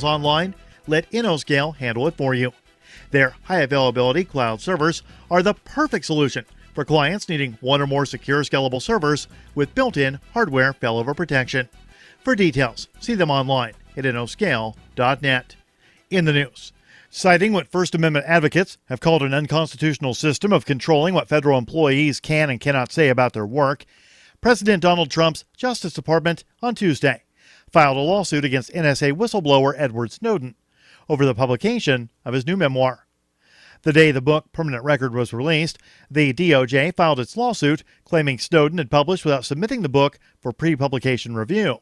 online, let InnoScale handle it for you. Their high availability cloud servers are the perfect solution for clients needing one or more secure scalable servers with built-in hardware failover protection. For details, see them online at innoscale.net. In the news, citing what First Amendment advocates have called an unconstitutional system of controlling what federal employees can and cannot say about their work, President Donald Trump's Justice Department on Tuesday filed a lawsuit against NSA whistleblower Edward Snowden over the publication of his new memoir. The day the book Permanent Record was released, the DOJ filed its lawsuit claiming Snowden had published without submitting the book for pre-publication review.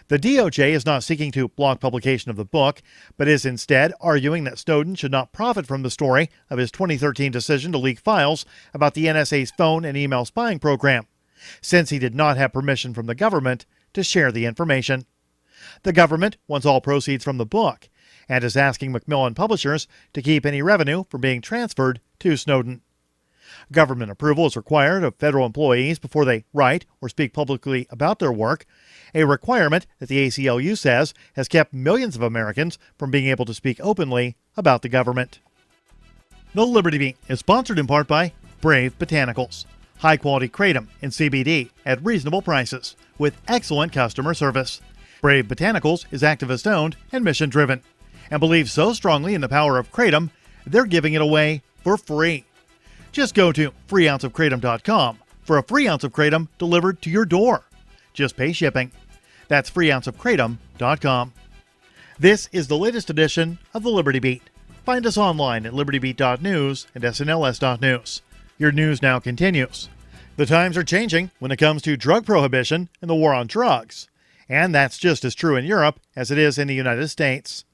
The DOJ is not seeking to block publication of the book, but is instead arguing that Snowden should not profit from the story of his 2013 decision to leak files about the NSA's phone and email spying program, since he did not have permission from the government to share the information. The government wants all proceeds from the book and is asking Macmillan Publishers to keep any revenue from being transferred to Snowden. Government approval is required of federal employees before they write or speak publicly about their work, a requirement that the ACLU says has kept millions of Americans from being able to speak openly about the government. The Liberty Beat is sponsored in part by Brave Botanicals, high-quality kratom and CBD at reasonable prices with excellent customer service. Brave Botanicals is activist-owned and mission-driven, and believes so strongly in the power of kratom, they're giving it away for free. Just go to freeounceofkratom.com for a free ounce of kratom delivered to your door. Just pay shipping. That's freeounceofkratom.com. This is the latest edition of the Liberty Beat. Find us online at libertybeat.news and snls.news. Your news now continues. The times are changing when it comes to drug prohibition and the war on drugs. And that's just as true in Europe as it is in the United States.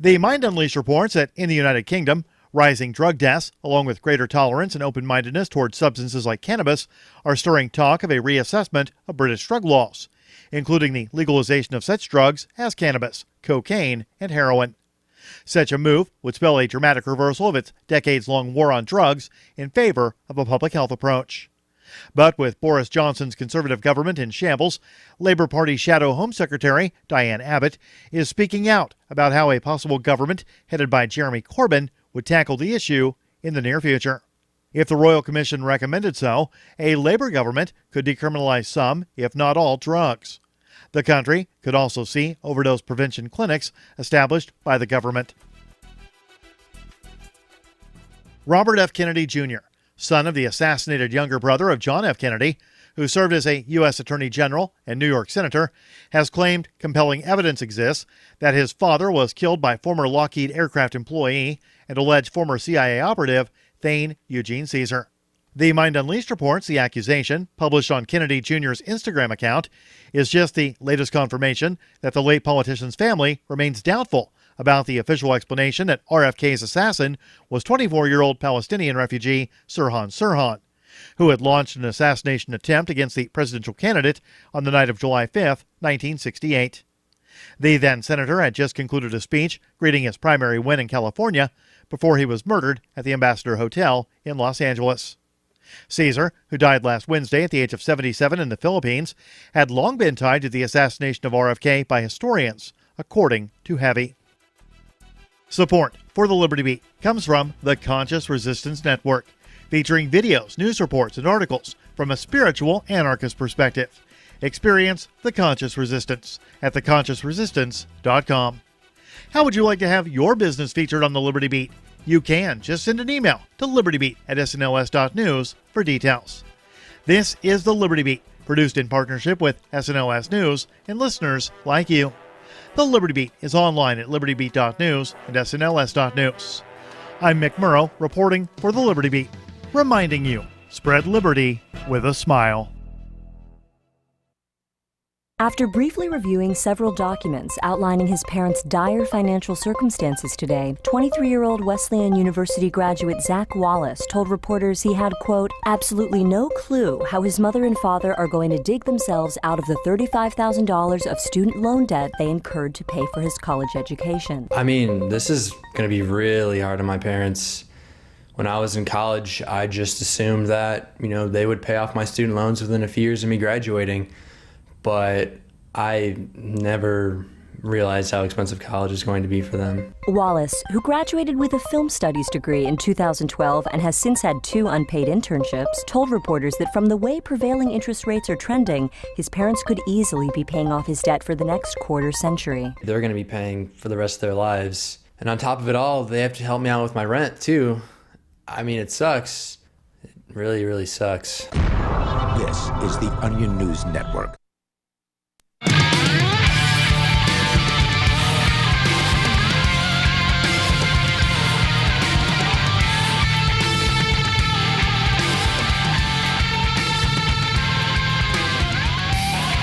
The Mind Unleashed reports that in the United Kingdom, rising drug deaths, along with greater tolerance and open-mindedness towards substances like cannabis, are stirring talk of a reassessment of British drug laws, including the legalization of such drugs as cannabis, cocaine, and heroin. Such a move would spell a dramatic reversal of its decades-long war on drugs in favor of a public health approach. But with Boris Johnson's Conservative government in shambles, Labour Party Shadow Home Secretary Diane Abbott is speaking out about how a possible government headed by Jeremy Corbyn would tackle the issue in the near future. If the Royal Commission recommended so, a Labour government could decriminalize some, if not all, drugs. The country could also see overdose prevention clinics established by the government. Robert F. Kennedy Jr., son of the assassinated younger brother of John F. Kennedy, who served as a U.S. Attorney General and New York Senator, has claimed compelling evidence exists that his father was killed by former Lockheed aircraft employee and alleged former CIA operative Thane Eugene Caesar. The Mind Unleashed reports the accusation, published on Kennedy Jr.'s Instagram account, is just the latest confirmation that the late politician's family remains doubtful about the official explanation that RFK's assassin was 24-year-old Palestinian refugee Sirhan Sirhan, who had launched an assassination attempt against the presidential candidate on the night of July 5, 1968. The then-senator had just concluded a speech greeting his primary win in California before he was murdered at the Ambassador Hotel in Los Angeles. Caesar, who died last Wednesday at the age of 77 in the Philippines, had long been tied to the assassination of RFK by historians, according to Heavy. Support for the Liberty Beat comes from the Conscious Resistance Network, featuring videos, news reports, and articles from a spiritual anarchist perspective. Experience the Conscious Resistance at theconsciousresistance.com. How would you like to have your business featured on the Liberty Beat? You can. Just send an email to libertybeat@snls.news for details. This is the Liberty Beat, produced in partnership with SNLS News and listeners like you. The Liberty Beat is online at libertybeat.news and snls.news. I'm Mick Murrow, reporting for the Liberty Beat, reminding you, spread liberty with a smile. After briefly reviewing several documents outlining his parents' dire financial circumstances today, 23-year-old Wesleyan University graduate Zach Wallace told reporters he had, quote, absolutely no clue how his mother and father are going to dig themselves out of the $35,000 of student loan debt they incurred to pay for his college education. I mean, this is going to be really hard on my parents. When I was in college, I just assumed that, they would pay off my student loans within a few years of me graduating. But I never realize how expensive college is going to be for them. Wallace, who graduated with a film studies degree in 2012 and has since had 2 unpaid internships, told reporters that from the way prevailing interest rates are trending, his parents could easily be paying off his debt for the next quarter century. They're going to be paying for the rest of their lives. And on top of it all, they have to help me out with my rent, too. I mean, it sucks. It really, really sucks. This is the Onion News Network.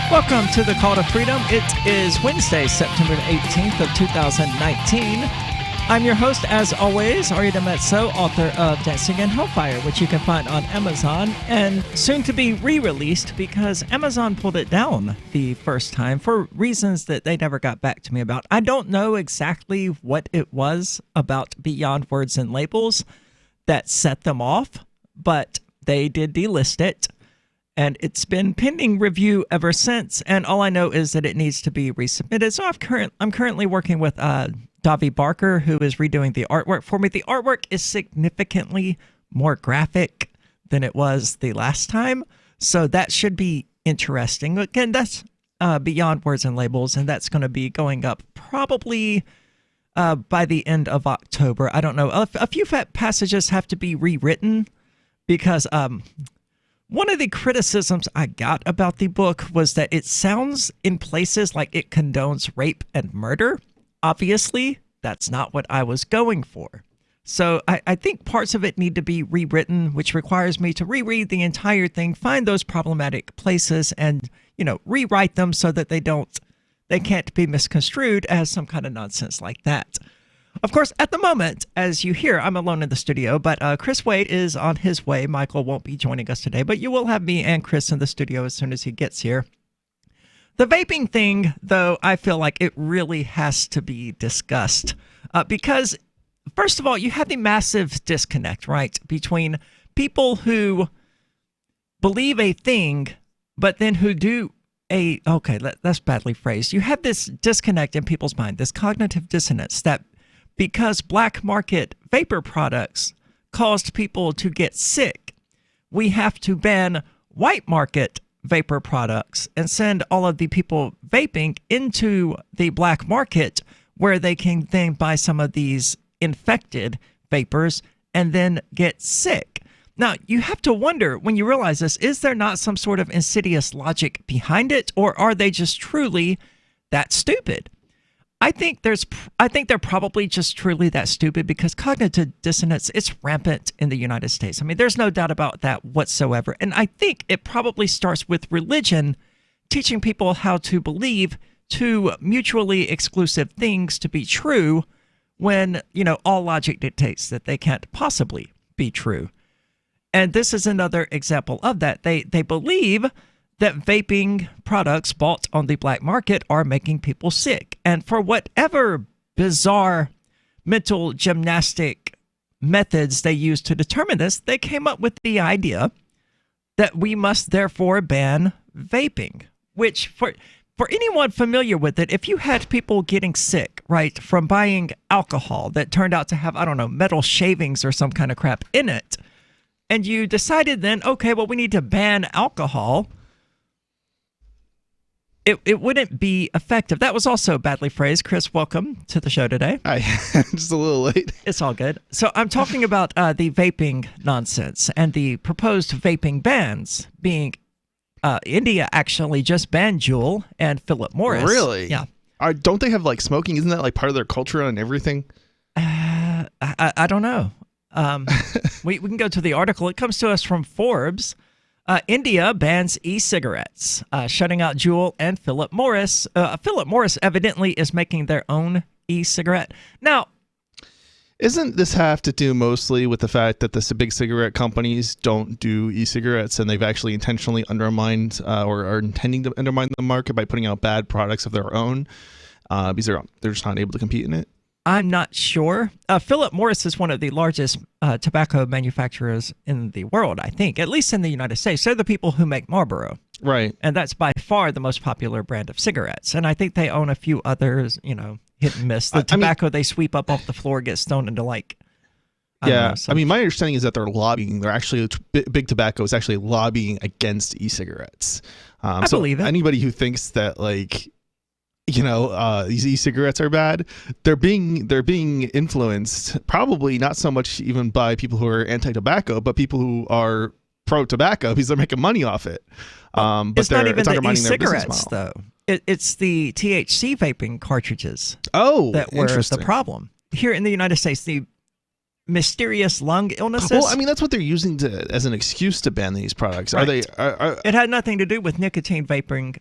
Welcome to the Call to Freedom. It is Wednesday, September 18th of 2019. I'm your host, as always, Aria DiMezzo, author of Dancing in Hellfire, which you can find on Amazon and soon to be re-released because Amazon pulled it down the first time for reasons that they never got back to me about. I don't know exactly what it was about Beyond Words and Labels that set them off, but they did delist it. And it's been pending review ever since, and all I know is that it needs to be resubmitted. So I'm currently working with Davi Barker, who is redoing the artwork for me. The artwork is significantly more graphic than it was the last time, so that should be interesting. Again, that's Beyond Words and Labels, and that's going to be going up probably by the end of October. I don't know. A few passages have to be rewritten because... one of the criticisms I got about the book was that it sounds in places like it condones rape and murder. Obviously, that's not what I was going for. So I think parts of it need to be rewritten, which requires me to reread the entire thing, find those problematic places, and, rewrite them so that they can't be misconstrued as some kind of nonsense like that. Of course, at the moment, as you hear, I'm alone in the studio, but Chris Wade is on his way. Michael won't be joining us today, but you will have me and Chris in the studio as soon as he gets here. The vaping thing, though, I feel like it really has to be discussed because, first of all, you have the massive disconnect, right, between people who believe a thing, but then who do that's badly phrased. You have this disconnect in people's mind, this cognitive dissonance that because black market vapor products caused people to get sick, we have to ban white market vapor products and send all of the people vaping into the black market where they can then buy some of these infected vapors and then get sick. Now, you have to wonder when you realize this, is there not some sort of insidious logic behind it, or are they just truly that stupid? I think they're probably just truly that stupid because cognitive dissonance is rampant in the United States. I mean, there's no doubt about that whatsoever. And I think it probably starts with religion teaching people how to believe two mutually exclusive things to be true when, all logic dictates that they can't possibly be true. And this is another example of that. They believe that vaping products bought on the black market are making people sick. And for whatever bizarre mental gymnastic methods they use to determine this, they came up with the idea that we must therefore ban vaping, which for anyone familiar with it, if you had people getting sick, right, from buying alcohol that turned out to have, metal shavings or some kind of crap in it, and you decided then, okay, well, we need to ban alcohol, It wouldn't be effective. That was also badly phrased. Chris, welcome to the show today. Hi, just a little late. It's all good. So I'm talking about the vaping nonsense and the proposed vaping bans being India actually just banned Juul and Philip Morris. Really? Yeah. Don't they have smoking? Isn't that part of their culture and everything? I don't know. We can go to the article. It comes to us from Forbes. India bans e-cigarettes, shutting out Juul and Philip Morris. Philip Morris evidently is making their own e-cigarette. Now, isn't this have to do mostly with the fact that the big cigarette companies don't do e-cigarettes and they've actually intentionally undermined or are intending to undermine the market by putting out bad products of their own because they're just not able to compete in it? I'm not sure. Philip Morris is one of the largest tobacco manufacturers in the world, I think, at least in the United States. They're the people who make Marlboro. Right. And that's by far the most popular brand of cigarettes. And I think they own a few others, hit and miss. The tobacco they sweep up off the floor gets thrown into I mean, my understanding is that they're lobbying. They're actually, big tobacco is actually lobbying against e-cigarettes. I believe it. Anybody who thinks that these e-cigarettes are bad, they're being influenced, probably not so much even by people who are anti-tobacco, but people who are pro-tobacco because they're making money off it. But it's not even the e-cigarettes, though. It's the THC vaping cartridges. That were the problem. Here in the United States, the mysterious lung illnesses. Well, I mean, that's what they're using as an excuse to ban these products. Right. It had nothing to do with nicotine vaping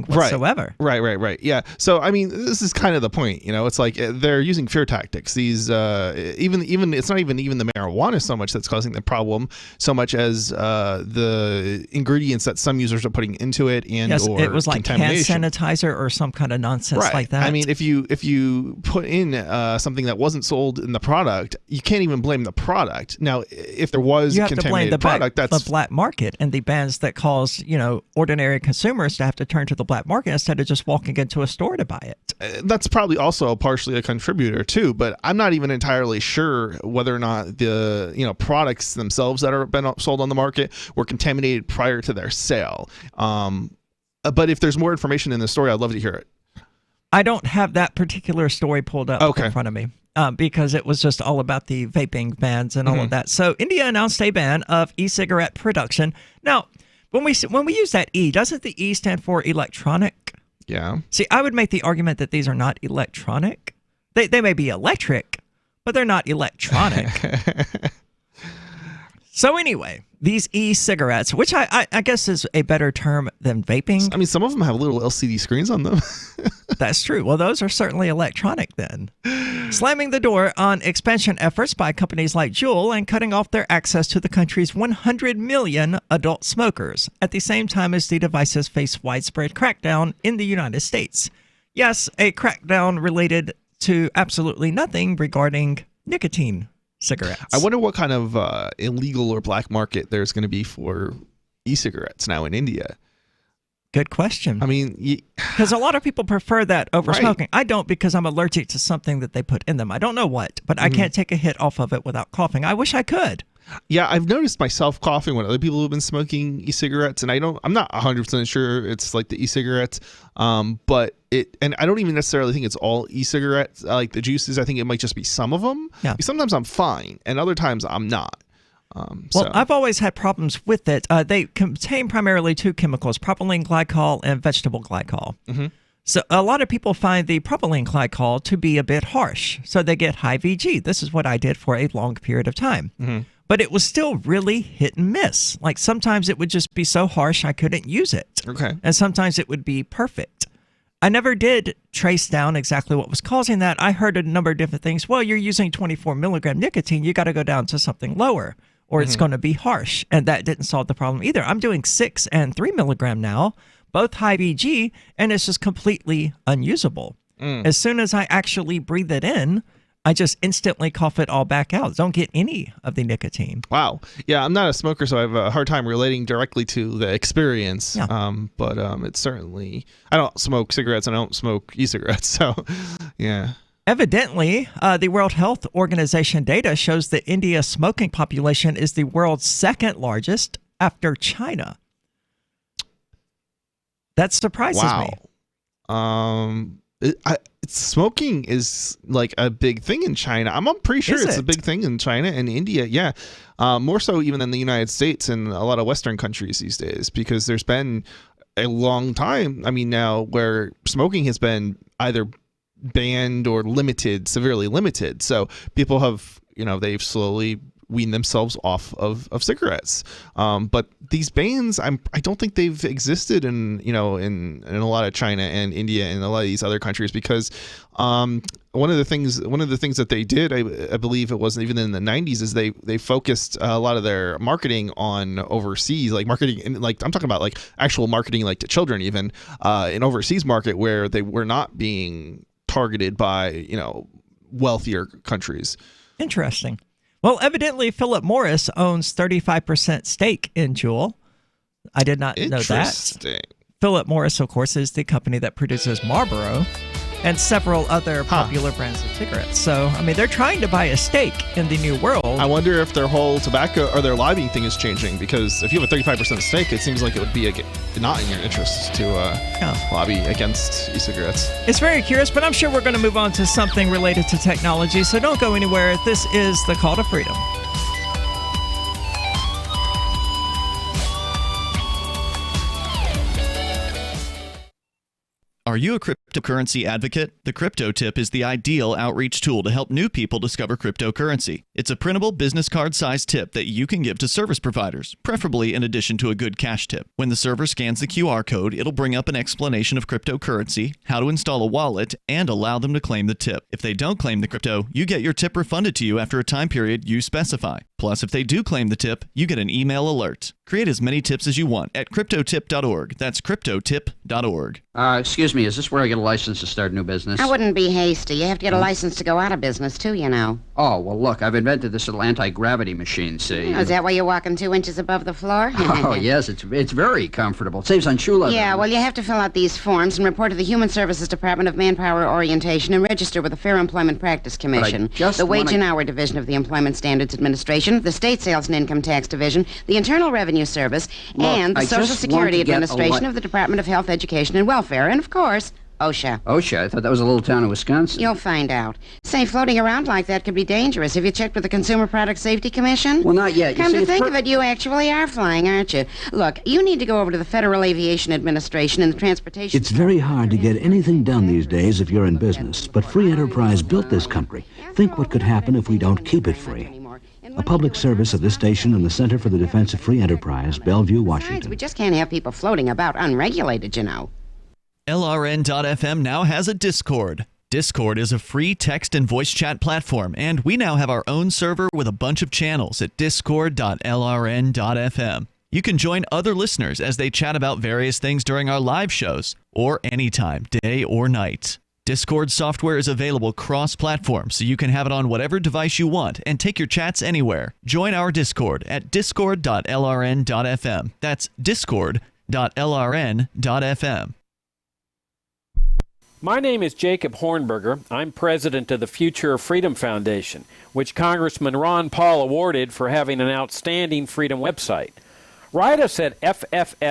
whatsoever. Right. Yeah. So, I mean, this is kind of the point. It's like they're using fear tactics. These even it's not even the marijuana so much that's causing the problem, so much as the ingredients that some users are putting into it or it was like hand contamination. sanitizer or some kind of nonsense like that. I mean, if you put in something that wasn't sold in the product, you can't even blame the product. Now, if there was you have to blame the black market and the bans that cause ordinary consumers to have to turn to the black market instead of just walking into a store to buy it. That's probably also partially a contributor too, but I'm not even entirely sure whether or not the products themselves that are been sold on the market were contaminated prior to their sale. But if there's more information in the story, I'd love to hear it. I don't have that particular story pulled up in front of me. Because it was just all about the vaping bans and all of that. So India announced a ban of e-cigarette production. Now, when we use that E, doesn't the E stand for electronic? Yeah. See, I would make the argument that these are not electronic. They may be electric, but they're not electronic. So anyway, these e-cigarettes, which I guess is a better term than vaping. I mean, some of them have little LCD screens on them. That's true. Well, those are certainly electronic then. Slamming the door on expansion efforts by companies like Juul and cutting off their access to the country's 100 million adult smokers at the same time as the devices face widespread crackdown in the United States. Yes, a crackdown related to absolutely nothing regarding nicotine cigarettes. I wonder what kind of illegal or black market there's going to be for e-cigarettes now in India. Good question. I mean, because a lot of people prefer that over smoking. I don't, because I'm allergic to something that they put in them. I don't know what, but I can't take a hit off of it without coughing. I wish I could. Yeah, I've noticed myself coughing when other people have been smoking e-cigarettes, and I'm not 100% sure it's like the e-cigarettes, but and I don't even necessarily think it's all e-cigarettes, like the juices. I think it might just be some of them. Yeah. Sometimes I'm fine, and other times I'm not. Well, I've always had problems with it. They contain primarily two chemicals, propylene glycol and vegetable glycol. So a lot of people find the propylene glycol to be a bit harsh, so they get high VG. This is what I did for a long period of time. But it was still really hit and miss. Like sometimes it would just be so harsh I couldn't use it. Okay. And sometimes it would be perfect. I never did trace down exactly what was causing that. I heard a number of different things. Well, you're using 24 milligram nicotine. You got to go down to something lower, or it's going to be harsh. And that didn't solve the problem either. I'm doing 6 and 3 milligram now, both high VG, and it's just completely unusable. As soon as I actually breathe it in, I just instantly cough it all back out. Don't get any of the nicotine. Wow. Yeah, I'm not a smoker, so I have a hard time relating directly to the experience. Yeah. But it's certainly, I don't smoke cigarettes and I don't smoke e-cigarettes. So, yeah. Evidently, the World Health Organization data shows that India's smoking population is the world's second largest after China. That surprises me. Smoking is like a big thing in China. I'm pretty sure it's a big thing in China and India. Yeah. More so even than the United States and a lot of Western countries these days, because there's been a long time, now, where smoking has been either banned or severely limited. So people have, they've slowly wean themselves off of cigarettes. But these bans, I don't think they've existed in a lot of China and India and a lot of these other countries, because one of the things that they did, I believe it wasn't even in the 90s, is they focused a lot of their marketing on overseas, like marketing, and like I'm talking about like actual marketing, like to children, even an overseas market where they were not being targeted by wealthier countries. Interesting. Well, evidently, Philip Morris owns 35% stake in Juul. I did not know that. Interesting. Philip Morris, of course, is the company that produces Marlboro and several other popular brands of cigarettes. So, I mean, they're trying to buy a stake in the new world. I wonder if their whole tobacco or their lobbying thing is changing, because if you have a 35% stake, it seems like it would be not in your interest to lobby against e-cigarettes. It's very curious, but I'm sure we're going to move on to something related to technology, so don't go anywhere. This is The Call to Freedom. Are you a cryptocurrency advocate? The Crypto Tip is the ideal outreach tool to help new people discover cryptocurrency. It's a printable business card-sized tip that you can give to service providers, preferably in addition to a good cash tip. When the server scans the QR code, it'll bring up an explanation of cryptocurrency, how to install a wallet, and allow them to claim the tip. If they don't claim the crypto, you get your tip refunded to you after a time period you specify. Plus, if they do claim the tip, you get an email alert. Create as many tips as you want at cryptotip.org. That's cryptotip.org. Excuse me, is this where I get a license to start a new business? I wouldn't be hasty. You have to get a license to go out of business, too, you know. Oh, well, look, I've invented this little anti-gravity machine, see? Oh, is that why you're walking 2 inches above the floor? Oh, yes, it's very comfortable. It saves on shoe leather. Yeah, well, you have to fill out these forms and report to the Human Services Department of Manpower Orientation and register with the Fair Employment Practice Commission, the Wage and Hour Division of the Employment Standards Administration, the State Sales and Income Tax Division, the Internal Revenue Service, and the Social Security Administration of the Department of Health, Education, and Welfare, and, of course, OSHA. OSHA? I thought that was a little town in Wisconsin. You'll find out. Say, floating around like that could be dangerous. Have you checked with the Consumer Product Safety Commission? Well, not yet. Come to think of it, you actually are flying, aren't you? Look, you need to go over to the Federal Aviation Administration and the Transportation... It's very hard to get anything done these days if you're in business, but free enterprise built this country. Think what could happen if we don't keep it free. A public service of this station and the Center for the Defense of Free Enterprise, Bellevue, Washington. We just can't have people floating about unregulated, you know. LRN.FM now has a Discord. Discord is a free text and voice chat platform, and we now have our own server with a bunch of channels at discord.lrn.fm. You can join other listeners as they chat about various things during our live shows, or anytime, day or night. Discord software is available cross-platform, so you can have it on whatever device you want and take your chats anywhere. Join our Discord at discord.lrn.fm. That's discord.lrn.fm. My name is Jacob Hornberger. I'm president of the Future of Freedom Foundation, which Congressman Ron Paul awarded for having an outstanding freedom website. Write us at fff@fff.org,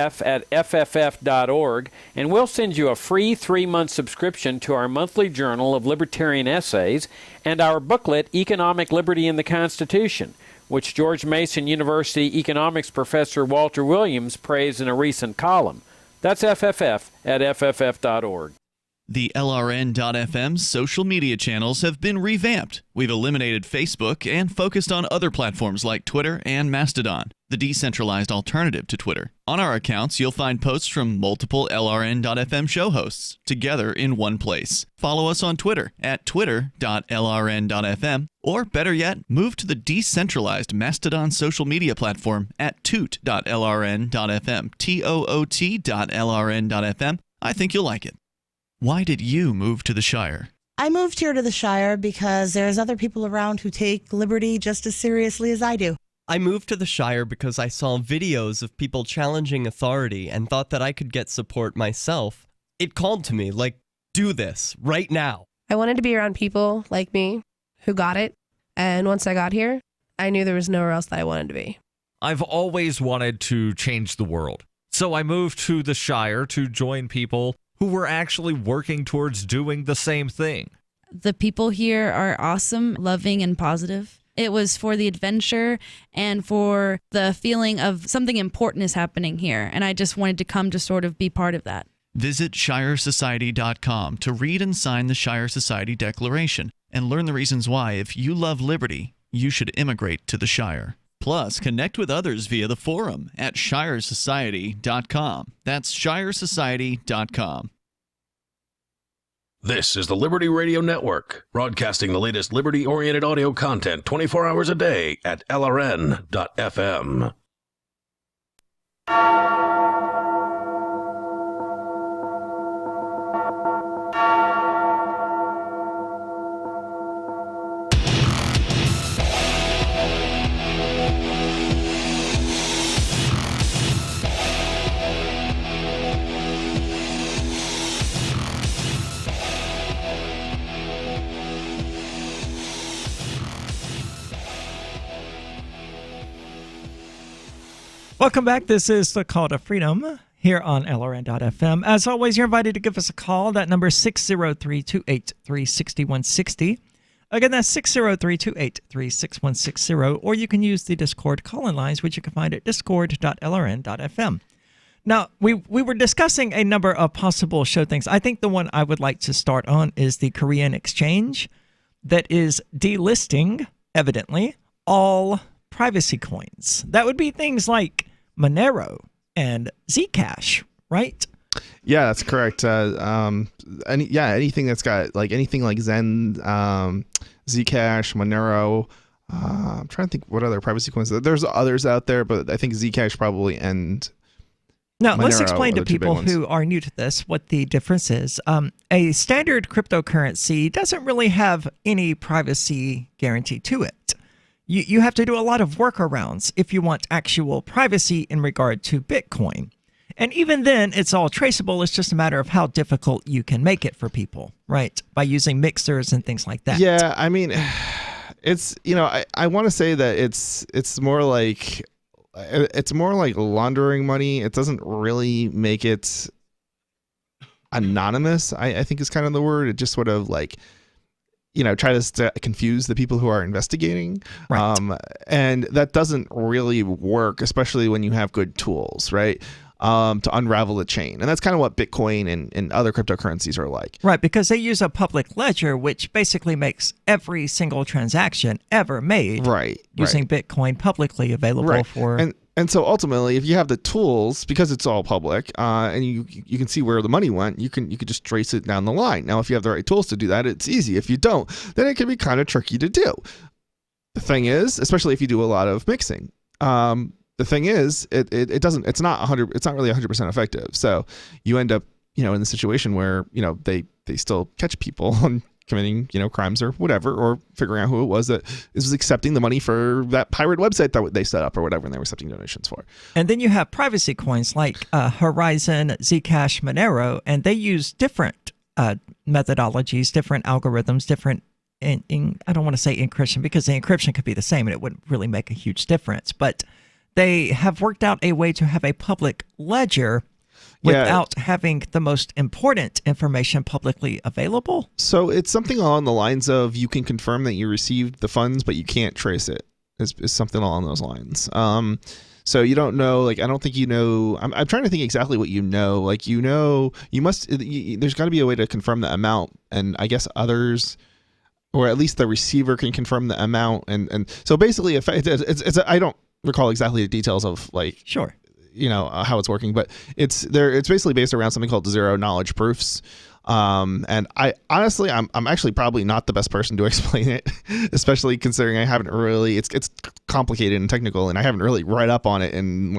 and we'll send you a free 3-month subscription to our monthly journal of libertarian essays and our booklet, Economic Liberty in the Constitution, which George Mason University economics professor Walter Williams praised in a recent column. That's fff@fff.org. The LRN.FM's social media channels have been revamped. We've eliminated Facebook and focused on other platforms like Twitter and Mastodon, the decentralized alternative to Twitter. On our accounts, you'll find posts from multiple LRN.FM show hosts together in one place. Follow us on Twitter at twitter.lrn.fm, or better yet, move to the decentralized Mastodon social media platform at toot.lrn.fm, toot.lrn.fm. I think you'll like it. Why did you move to the Shire? I moved here to the Shire because there's other people around who take liberty just as seriously as I do. I moved to the Shire because I saw videos of people challenging authority and thought that I could get support myself. It called to me, like, do this, right now. I wanted to be around people like me who got it, and once I got here, I knew there was nowhere else that I wanted to be. I've always wanted to change the world, so I moved to the Shire to join people who were actually working towards doing the same thing. The people here are awesome, loving, and positive. It was for the adventure and for the feeling of something important is happening here, and I just wanted to come to sort of be part of that. Visit ShireSociety.com to read and sign the Shire Society Declaration and learn the reasons why, if you love liberty, you should immigrate to the Shire. Plus, connect with others via the forum at ShireSociety.com. That's ShireSociety.com. This is the Liberty Radio Network, broadcasting the latest liberty-oriented audio content 24 hours a day at LRN.FM. Welcome back. This is the Call to Freedom here on LRN.FM. As always, you're invited to give us a call. That number is 603-283-6160. Again, that's 603-283-6160. Or you can use the Discord call-in lines, which you can find at discord.lrn.fm. Now, we were discussing a number of possible show things. I think the one I would like to start on is the Korean exchange that is delisting, evidently, all privacy coins. That would be things like Monero and Zcash, right? Yeah, that's correct. Anything that's got like anything like Zen, Zcash, Monero. I'm trying to think what other privacy coins. There's others out there, but I think Zcash probably and now, Monero let's explain to are the two big people ones. who are new to this what the difference is. A standard cryptocurrency doesn't really have any privacy guarantee to it. You have to do a lot of workarounds if you want actual privacy in regard to Bitcoin. And even then, it's all traceable. It's just a matter of how difficult you can make it for people, right? By using mixers and things like that. Yeah, I mean, it's, I want to say that it's more like laundering money. It doesn't really make it anonymous, I think is kind of the word. It just sort of like, try to confuse the people who are investigating. Right. And that doesn't really work, especially when you have good tools, right? To unravel the chain. And that's kind of what Bitcoin and other cryptocurrencies are like. Right, because they use a public ledger, which basically makes every single transaction ever made using Bitcoin publicly available for... And so ultimately, if you have the tools, because it's all public, and you can see where the money went, you can just trace it down the line. Now, if you have the right tools to do that, it's easy. If you don't, then it can be kind of tricky to do. The thing is, especially if you do a lot of mixing, the thing is, it's not really 100% effective. So you end up, in the situation where, they still catch people on committing, crimes or whatever, or figuring out who it was that was accepting the money for that pirate website that they set up or whatever, and they were accepting donations for. And then you have privacy coins like Horizon, Zcash, Monero, and they use different methodologies, different algorithms, different, I don't want to say encryption, because the encryption could be the same and it wouldn't really make a huge difference, but they have worked out a way to have a public ledger without having the most important information publicly available. So it's something along the lines of you can confirm that you received the funds, but you can't trace it. Is something along those lines. So you don't know, I don't think you know. I'm trying to think exactly what you know. You must. There's got to be a way to confirm the amount, and I guess others, or at least the receiver can confirm the amount. And so basically, if I don't recall exactly the details of sure. How it's working, but it's basically based around something called zero knowledge proofs. And I honestly, I'm actually probably not the best person to explain it, especially considering I haven't really, it's complicated and technical, and I haven't really read up on it in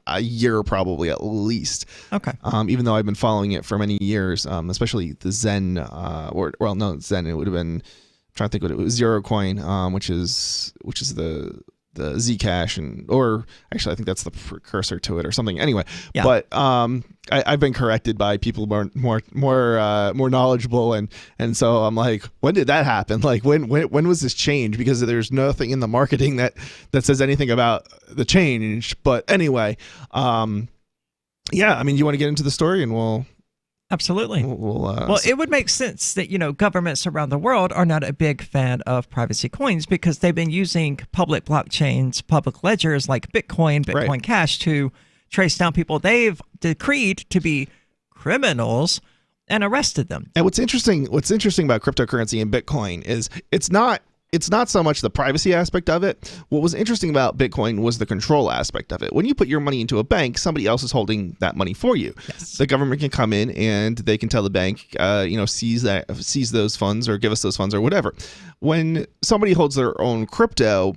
a year probably at least. Okay. Even though I've been following it for many years, especially the Zen, Zen, it would have been, I'm trying to think what it was, Zero Coin, which is the Zcash, or actually I think that's the precursor to it or something. Anyway, yeah. But I've been corrected by people more knowledgeable, and so I'm like, when did that happen? When was this change? Because there's nothing in the marketing that says anything about the change. But anyway, yeah. I mean, you want to get into the story, and we'll. Absolutely. Well, it would make sense that, governments around the world are not a big fan of privacy coins because they've been using public blockchains, public ledgers like Bitcoin Cash to trace down people they've decreed to be criminals and arrested them. And what's interesting about cryptocurrency and Bitcoin is it's not so much the privacy aspect of it. What was interesting about Bitcoin was the control aspect of it. When you put your money into a bank, somebody else is holding that money for you. Yes. The government can come in and they can tell the bank, seize those funds or give us those funds or whatever. When somebody holds their own crypto,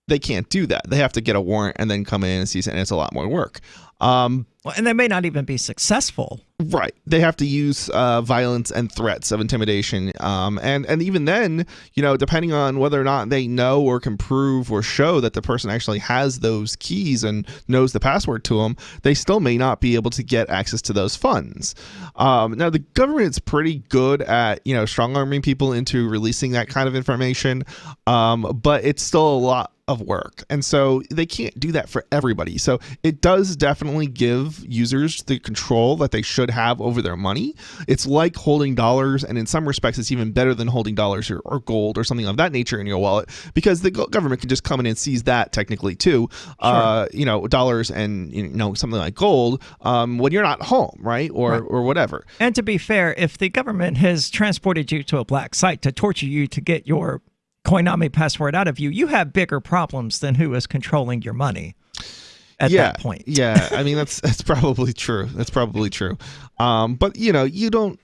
they can't do that. They have to get a warrant and then come in and seize it, and it's a lot more work. And they may not even be successful. Right. They have to use violence and threats of intimidation. And even then, depending on whether or not they know or can prove or show that the person actually has those keys and knows the password to them, they still may not be able to get access to those funds. Now, the government's pretty good at, strong-arming people into releasing that kind of information. But it's still of work. And so they can't do that for everybody. So it does definitely give users the control that they should have over their money. It's like holding dollars, and in some respects, it's even better than holding dollars or gold or something of that nature in your wallet, because the government can just come in and seize that technically too. Sure. Dollars and something like gold when you're not home, right? Or whatever. And to be fair, if the government has transported you to a black site to torture you to get your Coinami password out of you, you have bigger problems than who is controlling your money at that point. Yeah, I mean that's probably true. That's probably true. But they don't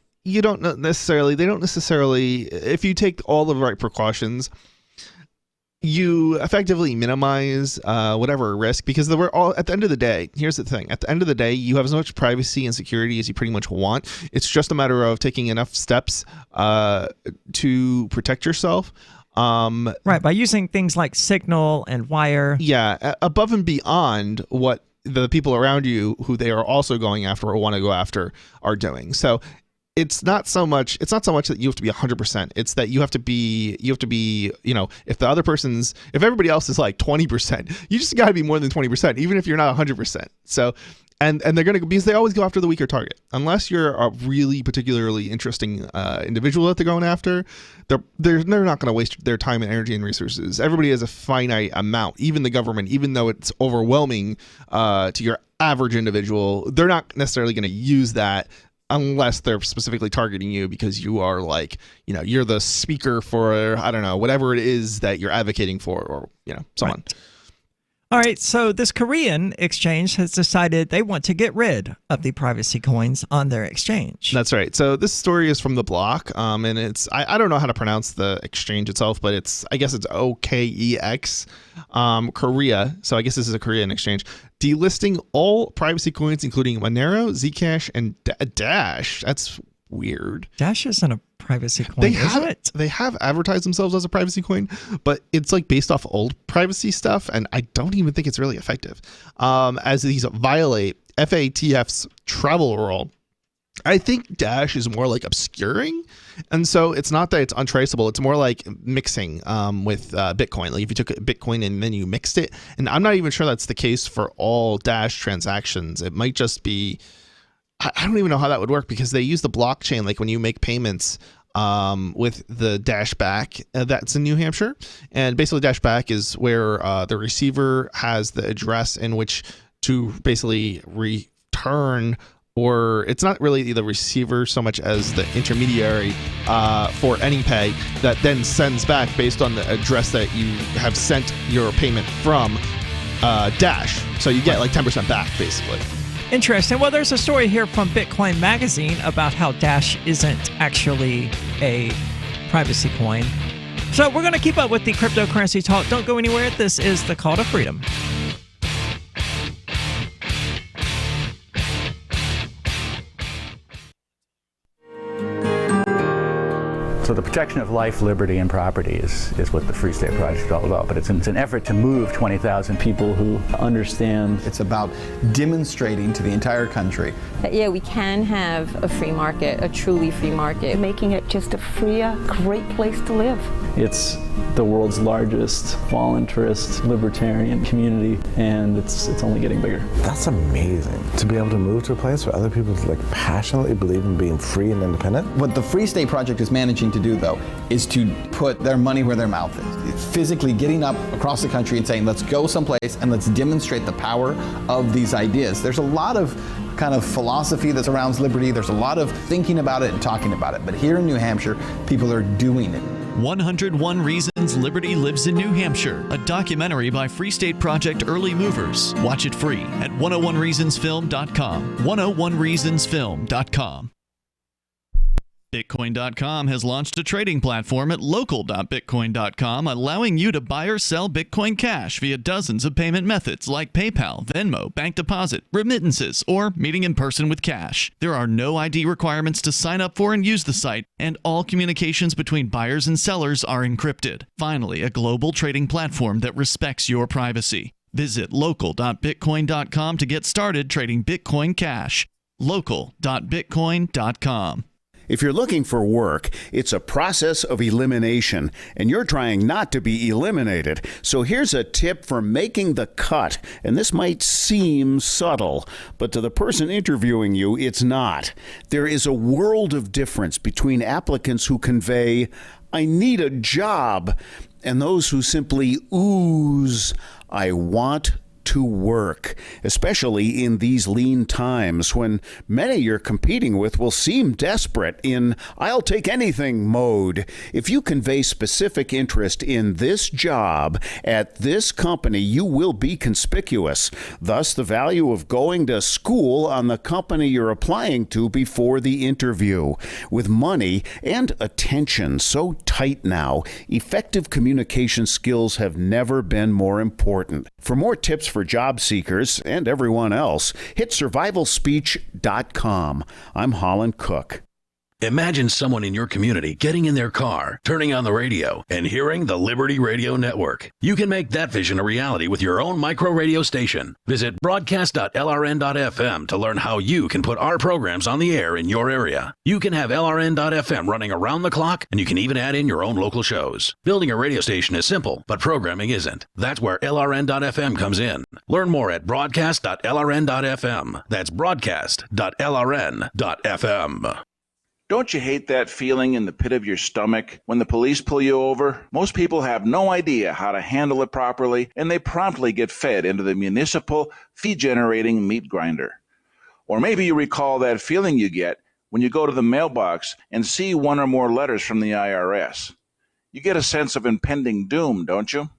necessarily, if you take all the right precautions, you effectively minimize whatever risk, because we're all, at the end of the day, here's the thing. At the end of the day, you have as much privacy and security as you pretty much want. It's just a matter of taking enough steps to protect yourself. Right, by using things like Signal and Wire. Yeah, above and beyond what the people around you who they are also going after or want to go after are doing. So it's not so much that you have to be 100%. It's that you have to be, if everybody else is like 20%, you just got to be more than 20%, even if you're not 100%. So, and they're going to, because they always go after the weaker target. Unless you're a really particularly interesting individual that they're going after, they're not going to waste their time and energy and resources. Everybody has a finite amount, even the government, even though it's overwhelming to your average individual, they're not necessarily going to use that unless they're specifically targeting you because you are you're the speaker for, I don't know, whatever it is that you're advocating for, or, so on. All right, so this Korean exchange has decided they want to get rid of the privacy coins on their exchange. That's right. So this story is from The Block, and it's, I don't know how to pronounce the exchange itself, but I guess it's OKEX, Korea. So I guess this is a Korean exchange. Delisting all privacy coins, including Monero, Zcash, and Dash. That's weird. Dash isn't a privacy coin, They have advertised themselves as a privacy coin, but it's based off old privacy stuff, and I don't even think it's really effective. As these violate FATF's travel rule. I think Dash is more like obscuring, and so it's not that it's untraceable. It's more like mixing with Bitcoin. Like if you took Bitcoin and then you mixed it, and I'm not even sure that's the case for all Dash transactions. It might just be, I don't even know how that would work, because they use the blockchain, like when you make payments with the Dash Back that's in New Hampshire. And basically Dash Back is where the receiver has the address in which to basically return, or it's not really the receiver so much as the intermediary for AnyPay that then sends back based on the address that you have sent your payment from Dash. So you get 10% back, basically. Interesting. Well, there's a story here from Bitcoin Magazine about how Dash isn't actually a privacy coin. So we're going to keep up with the cryptocurrency talk. Don't go anywhere. This is the Call to Freedom. So the protection of life, liberty, and property is what the Free State Project is all about. But it's an effort to move 20,000 people who understand. It's about demonstrating to the entire country that, we can have a free market, a truly free market. Making it just a freer, great place to live. It's the world's largest voluntarist libertarian community, and it's only getting bigger. That's amazing, to be able to move to a place where other people passionately believe in being free and independent. What the Free State Project is managing to do, though, is to put their money where their mouth is. Physically getting up across the country and saying, let's go someplace and let's demonstrate the power of these ideas. There's a lot of kind of philosophy that surrounds liberty. There's a lot of thinking about it and talking about it. But here in New Hampshire, people are doing it. 101 Reasons Liberty Lives in New Hampshire, a documentary by Free State Project Early Movers. Watch it free at 101reasonsfilm.com. 101reasonsfilm.com. Bitcoin.com has launched a trading platform at local.bitcoin.com, allowing you to buy or sell Bitcoin Cash via dozens of payment methods like PayPal, Venmo, bank deposit, remittances, or meeting in person with cash. There are no ID requirements to sign up for and use the site, and all communications between buyers and sellers are encrypted. Finally, a global trading platform that respects your privacy. Visit local.bitcoin.com to get started trading Bitcoin Cash. local.bitcoin.com. If you're looking for work, it's a process of elimination, and you're trying not to be eliminated. So here's a tip for making the cut, and this might seem subtle, but to the person interviewing you, it's not. There is a world of difference between applicants who convey, "I need a job," and those who simply ooze, "I want to work," especially in these lean times when many you're competing with will seem desperate in "I'll take anything" mode. If you convey specific interest in this job at this company, you will be conspicuous. Thus, the value of going to school on the company you're applying to before the interview. With money and attention so tight now, effective communication skills have never been more important. For more tips for job seekers and everyone else, hit survivalspeech.com. I'm Holland Cook. Imagine someone in your community getting in their car, turning on the radio, and hearing the Liberty Radio Network. You can make that vision a reality with your own micro radio station. Visit broadcast.lrn.fm to learn how you can put our programs on the air in your area. You can have LRN.FM running around the clock, and you can even add in your own local shows. Building a radio station is simple, but programming isn't. That's where LRN.FM comes in. Learn more at broadcast.lrn.fm. That's broadcast.lrn.fm. Don't you hate that feeling in the pit of your stomach when the police pull you over? Most people have no idea how to handle it properly, and they promptly get fed into the municipal fee-generating meat grinder. Or maybe you recall that feeling you get when you go to the mailbox and see one or more letters from the IRS. You get a sense of impending doom, don't you?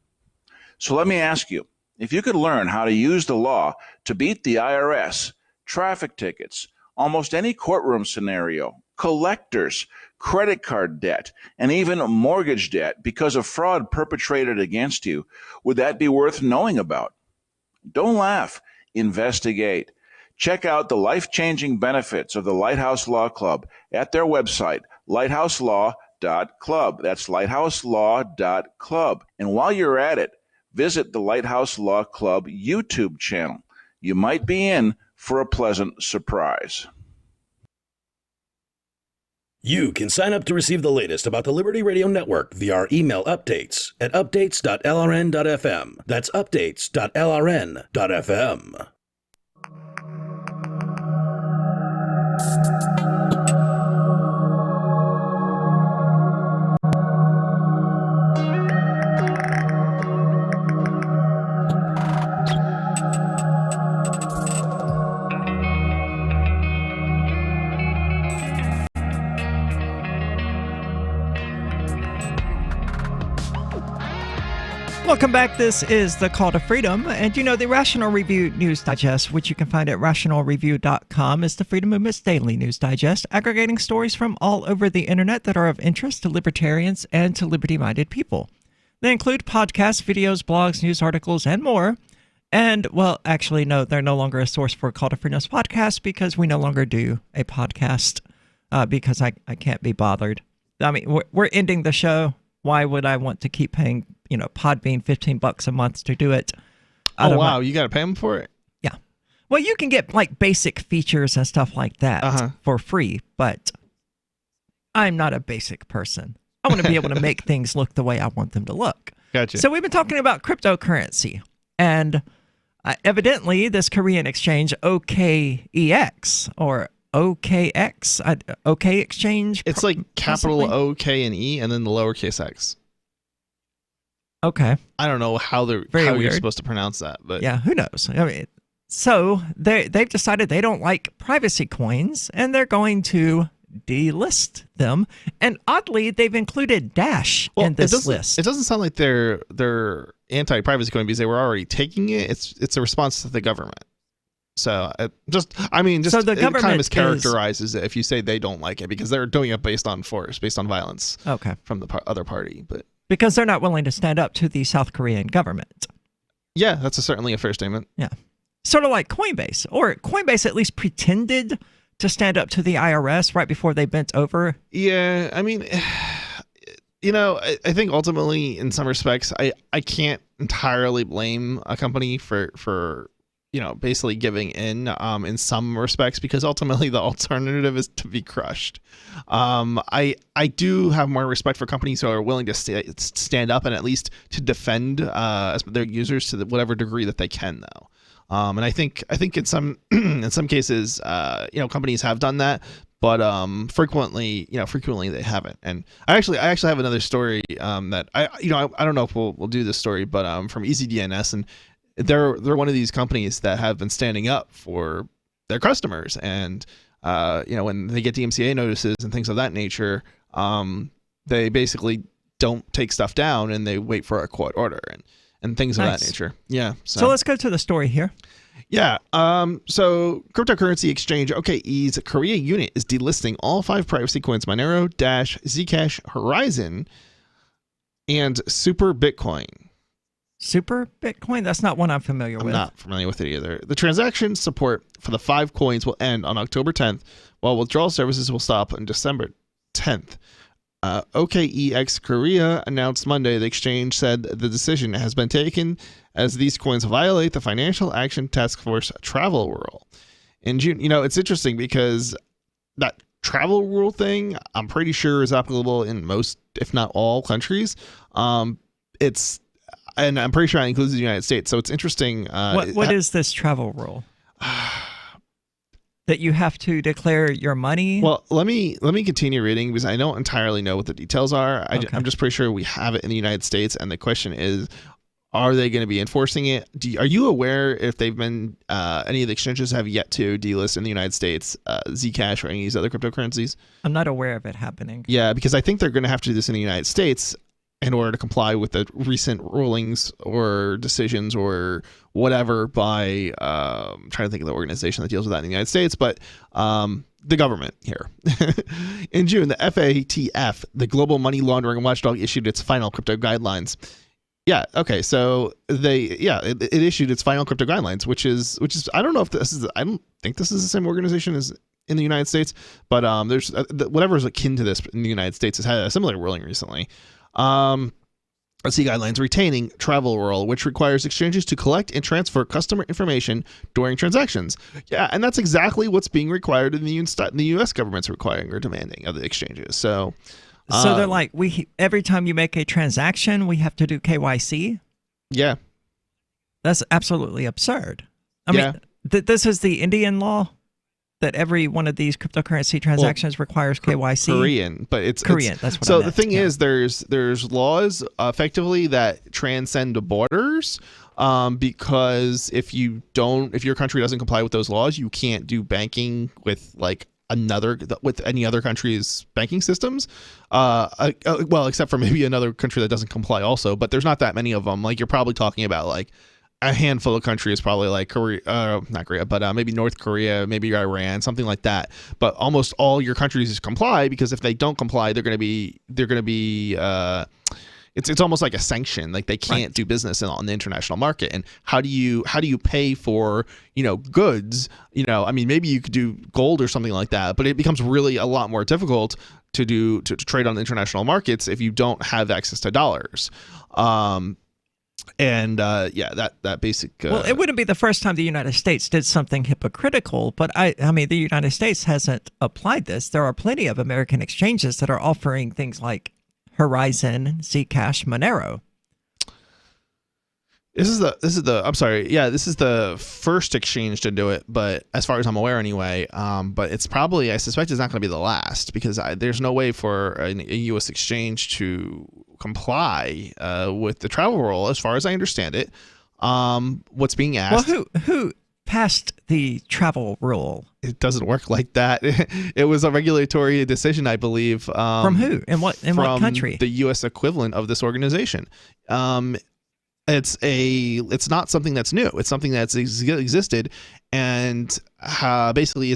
So let me ask you, if you could learn how to use the law to beat the IRS, traffic tickets, almost any courtroom scenario, collectors, credit card debt, and even mortgage debt because of fraud perpetrated against you, would that be worth knowing about? Don't laugh. Investigate. Check out the life-changing benefits of the Lighthouse Law Club at their website, lighthouselaw.club. That's lighthouselaw.club. And while you're at it, visit the Lighthouse Law Club YouTube channel. You might be in for a pleasant surprise. You can sign up to receive the latest about the Liberty Radio Network via our email updates at updates.lrn.fm. That's updates.lrn.fm. Welcome back. This is the Call to Freedom. And the Rational Review News Digest, which you can find at rationalreview.com, is the Freedom Movement's daily news digest, aggregating stories from all over the internet that are of interest to libertarians and to liberty-minded people. They include podcasts, videos, blogs, news articles, and more. And, well, actually, no, they're no longer a source for Call to Freedom's podcast because we no longer do a podcast because I can't be bothered. I mean, we're ending the show. Why would I want to keep paying, Podbean $15 a month to do it? Oh, wow. You got to pay them for it? Yeah. Well, you can get basic features and stuff like that for free, but I'm not a basic person. I want to be able to make things look the way I want them to look. Gotcha. So we've been talking about cryptocurrency, and evidently this Korean exchange OKEX or OKX, OK Exchange. It's like capital O, K, and E, and then the lowercase x. Okay. I don't know how you're supposed to pronounce that, but yeah, who knows? I mean, so they've decided they don't like privacy coins, and they're going to delist them. And oddly, they've included Dash in this list. It doesn't sound like they're anti-privacy coin because they were already taking it. It's a response to the government. So the government it kind of mischaracterizes it if you say they don't like it because they're doing it based on force, based on violence. Okay. From the other party, but because they're not willing to stand up to the South Korean government. Yeah, that's certainly a fair statement. Yeah, sort of like Coinbase, or Coinbase at least pretended to stand up to the IRS right before they bent over. Yeah, I mean, I think ultimately, in some respects, I can't entirely blame a company for basically giving in some respects, because ultimately the alternative is to be crushed. I do have more respect for companies who are willing to stand up and at least to defend their users to whatever degree that they can, though. And I think in some cases, companies have done that, but frequently they haven't. And I actually have another story that I don't know if we'll do this story, but from EasyDNS, and they're one of these companies that have been standing up for their customers, and when they get DMCA notices and things of that nature, they basically don't take stuff down and they wait for a court order and things of that nature. Yeah. So let's go to the story here. Yeah. So cryptocurrency exchange OKE's Korea unit is delisting all 5 privacy coins: Monero, Dash, Zcash, Horizon, and Super Bitcoin. Super Bitcoin? That's not one I'm familiar with. I'm not familiar with it either. The transaction support for the 5 coins will end on October 10th, while withdrawal services will stop on December 10th. OKEX Korea announced Monday the exchange said the decision has been taken as these coins violate the Financial Action Task Force travel rule. In June, it's interesting because that travel rule thing, I'm pretty sure, is applicable in most, if not all, countries. And I'm pretty sure that includes the United States. So it's interesting. What is this travel rule? That you have to declare your money? Well, let me continue reading, because I don't entirely know what the details are. I'm just pretty sure we have it in the United States, and the question is, are they going to be enforcing it? Are you aware if they've been any of the exchanges have yet to delist in the United States Zcash or any of these other cryptocurrencies? I'm not aware of it happening. Yeah, because I think they're going to have to do this in the United States in order to comply with the recent rulings or decisions or whatever by I'm trying to think of the organization that deals with that in the United States, but the government here. In June, the FATF, the Global Money Laundering Watchdog, issued its final crypto guidelines. Yeah. Okay. So it issued its final crypto guidelines, which is I don't think this is the same organization as in the United States, but there's whatever is akin to this in the United States has had a similar ruling recently. Let's see, guidelines retaining travel rule, which requires exchanges to collect and transfer customer information during transactions. Yeah, and that's exactly what's being required in the U.S. government's requiring or demanding of the exchanges. So they're like, every time you make a transaction, we have to do KYC? Yeah. That's absolutely absurd. I mean, this is the Indian law? That every one of these cryptocurrency transactions requires KYC? Korean, but it's Korean. That's what so I meant. The thing is, there's laws effectively that transcend borders, because if your country doesn't comply with those laws, you can't do banking with any other country's banking systems. Well, except for maybe another country that doesn't comply also, but there's not that many of them. Like, you're probably talking about like a handful of countries, probably like Korea, not Korea, but maybe North Korea, maybe Iran, something like that. But almost all your countries comply, because if they don't comply, they're going to be it's almost like a sanction. Like, they can't do business on the international market. And how do you pay for goods? I mean, maybe you could do gold or something like that, but it becomes really a lot more difficult to trade on the international markets if you don't have access to dollars. That basic. Well, it wouldn't be the first time the United States did something hypocritical, but I mean, the United States hasn't applied this. There are plenty of American exchanges that are offering things like Horizon, Zcash, Monero. This is the first exchange to do it, but as far as I'm aware anyway, but it's probably, I suspect it's not going to be the last, because there's no way for a U.S. exchange to comply with the travel rule, as far as I understand it. What's being asked... Well, who passed the travel rule? It doesn't work like that. It was a regulatory decision, I believe. From who? In what country? The U.S. equivalent of this organization. It's not something that's new. It's something that's existed, and basically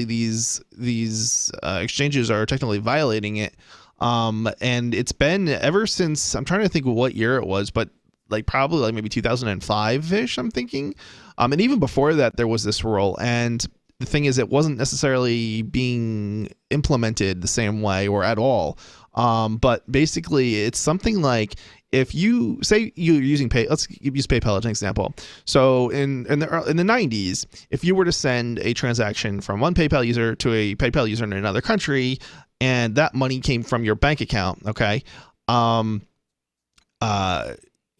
these exchanges are technically violating it. And it's been ever since, I'm trying to think of what year it was, but probably maybe 2005-ish, I'm thinking. And even before that, there was this rule. And the thing is, it wasn't necessarily being implemented the same way or at all. But basically, it's something like, if you say you're using let's use PayPal as an example. So in the 90s, if you were to send a transaction from one PayPal user to a PayPal user in another country, and that money came from your bank account, okay, it